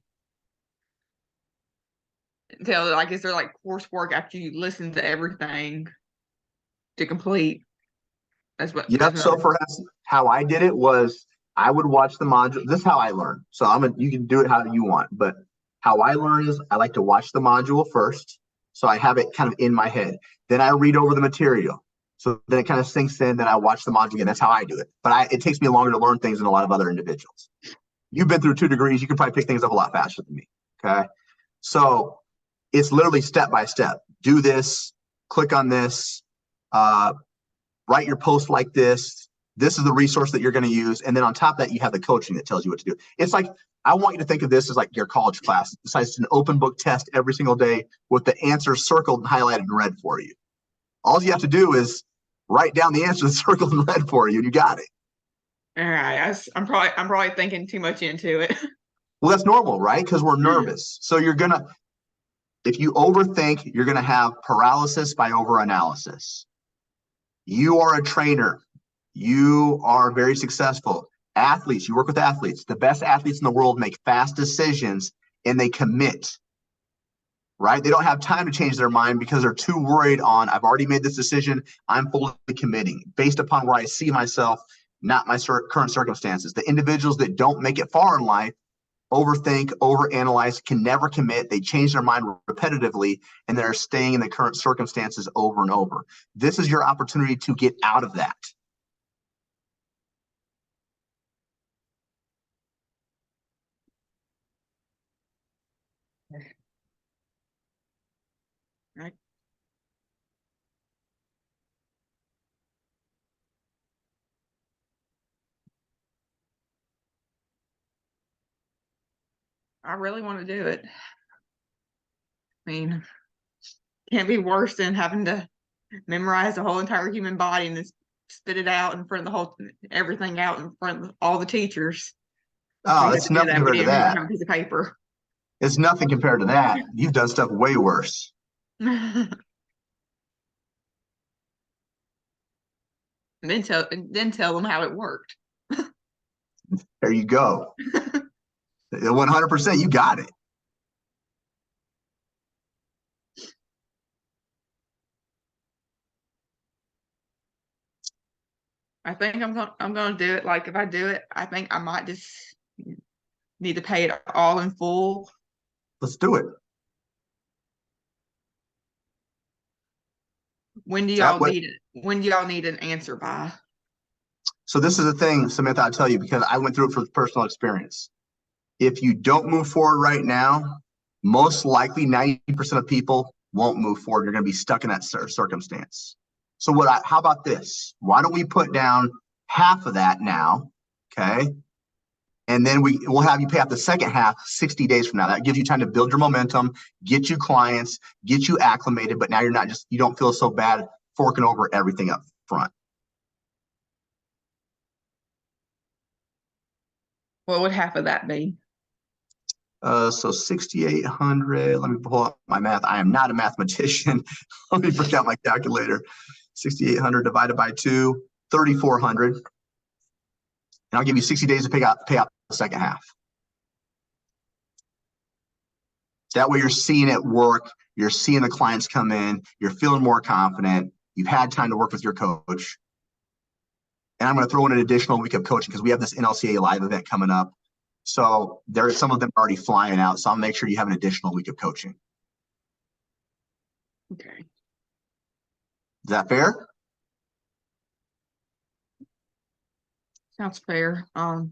Tell like is there like coursework after you listen to everything to complete? Yep. So for us, how I did it was I would watch the module. This is how I learn. So you can do it how you want, but how I learn is I like to watch the module first. So I have it kind of in my head. Then I read over the material. So then it kind of sinks in. Then I watch the module again. That's how I do it. But it takes me longer to learn things than a lot of other individuals. You've been through 2 degrees. You can probably pick things up a lot faster than me. Okay. So it's literally step by step. Do this, click on this, write your post like this. This is the resource that you're going to use. And then on top of that, you have the coaching that tells you what to do. It's like, I want you to think of this as like your college class. It's an open book test every single day with the answers circled and highlighted in red for you. All you have to do is write down the answer that's circled in red for you, and you got it. All right, I'm probably thinking too much into it. Well, that's normal, right? Because we're nervous. So if you overthink, you're gonna have paralysis by overanalysis. You are a trainer. You are very successful. Athletes, you work with athletes. The best athletes in the world make fast decisions and they commit, right? They don't have time to change their mind because they're too worried on, I've already made this decision. I'm fully committing based upon where I see myself, not my current circumstances. The individuals that don't make it far in life overthink, overanalyze, can never commit. They change their mind repetitively, and they're staying in the current circumstances over and over. This is your opportunity to get out of that. I, I really want to do it. I mean, can't be worse than having to memorize the whole entire human body and then spit it out in front of everything out in front of all the teachers. Oh, We have it's to do nothing that when compared to you memorize that. on a piece of paper. It's nothing compared to that. You've done stuff way worse. Then tell them how it worked. There you go. 100%, you got it. I think I'm gonna do it. Like if I do it, I think I might just need to pay it all in full Let's do it. When do That y'all way. need it? When do y'all need an answer by? So this is the thing, Samantha, I'll tell you, because I went through it for personal experience. If you don't move forward right now, most likely 90% of people won't move forward. You're going to be stuck in that circumstance. So how about this? Why don't we put down half of that now? Okay. And then we'll have you pay out the second half 60 days from now. That gives you time to build your momentum, get you clients, get you acclimated, but now you don't feel so bad forking over everything up front. What would half of that be? So 6,800. Let me pull up my math. I am not a mathematician. Let me break out my calculator. 6,800 divided by 2, 3,400. And I'll give you 60 days to pay out the second half. That way you're seeing it work. You're seeing the clients come in. You're feeling more confident. You've had time to work with your coach. And I'm going to throw in an additional week of coaching because we have this NLCA live event coming up. So some of them are already flying out. So I'll make sure you have an additional week of coaching. Okay. Is that fair? Sounds fair. Let's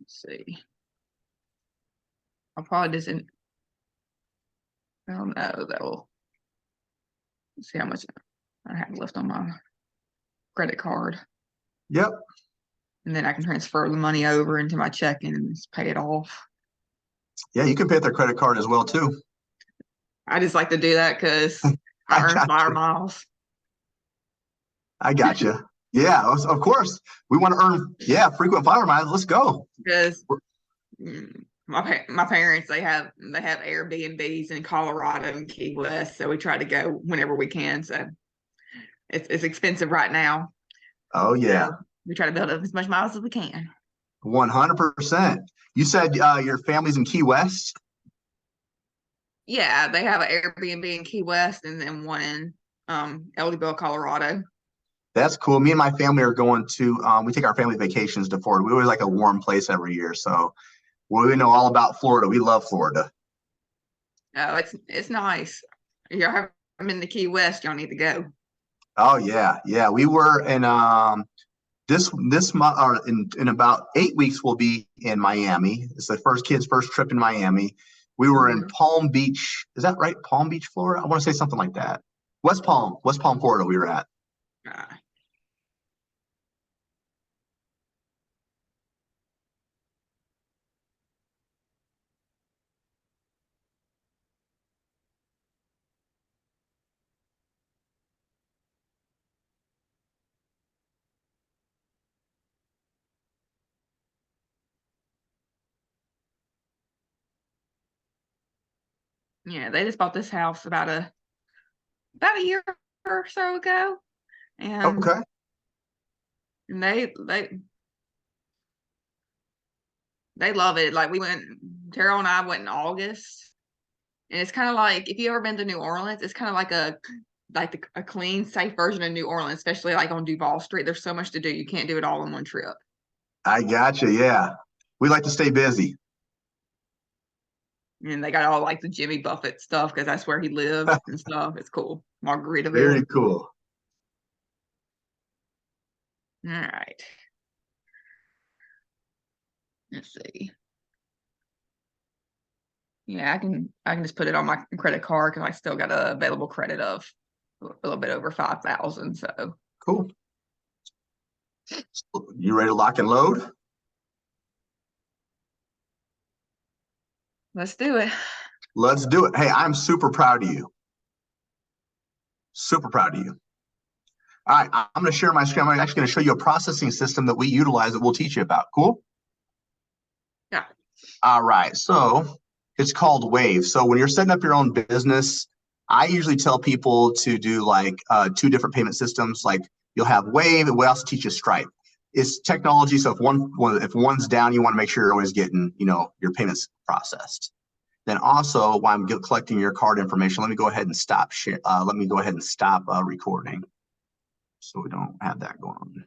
see. I'll probably just I don't know that will see how much I have left on my credit card. Yep. And then I can transfer the money over into my checking and just pay it off. Yeah, you can pay with their credit card as well too. I just like to do that because I earn flyer miles. I got you. Yeah, of course. We want to earn, frequent flyer miles. Let's go. Because my parents, they have Airbnbs in Colorado and Key West, so we try to go whenever we can. So it's expensive right now. Oh yeah. So we try to build up as much miles as we can. 100%. You said your family's in Key West? Yeah, they have an Airbnb in Key West and then one in Elderville, Colorado. That's cool. Me and my family are going to we take our family vacations to Florida. We always like a warm place every year. So we know all about Florida. We love Florida. Oh, it's nice. Y'all have I'm in the Key West, y'all need to go. Oh yeah. Yeah. We were in this month or in about 8 weeks we'll be in Miami. It's the kids' first trip in Miami. We were in Palm Beach. Is that right? Palm Beach, Florida? I want to say something like that. West Palm, Florida we were at. Yeah, they just bought this house about a year or so ago, and Okay. they love it. Like Terrell and I went in August, and it's kind of like if you ever been to New Orleans, it's kind of like a clean, safe version of New Orleans, especially like on Duval Street. There's so much to do, you can't do it all in one trip. I gotcha. Yeah. We like to stay busy. And they got all like the Jimmy Buffett stuff because that's where he lives and stuff. It's cool. Margaritaville. Very cool. All right. Let's see. Yeah, I can just put it on my credit card because I still got a available credit of a little bit over 5,000. So cool. You ready to lock and load? let's do it. Let's do it. Hey, I'm super proud of you. Super proud of you. All right, I'm going to share my screen. I'm actually going to show you a processing system that we utilize that we'll teach you about. Cool? Yeah. All right, so it's called Wave. So when you're setting up your own business, I usually tell people to do like 2 different payment systems. Like you'll have Wave, and we also teach you Stripe. It's technology, so if one's down, you want to make sure you're always getting your payments processed. Then also, while I'm collecting your card information, let me go ahead and stop recording, so we don't have that going on.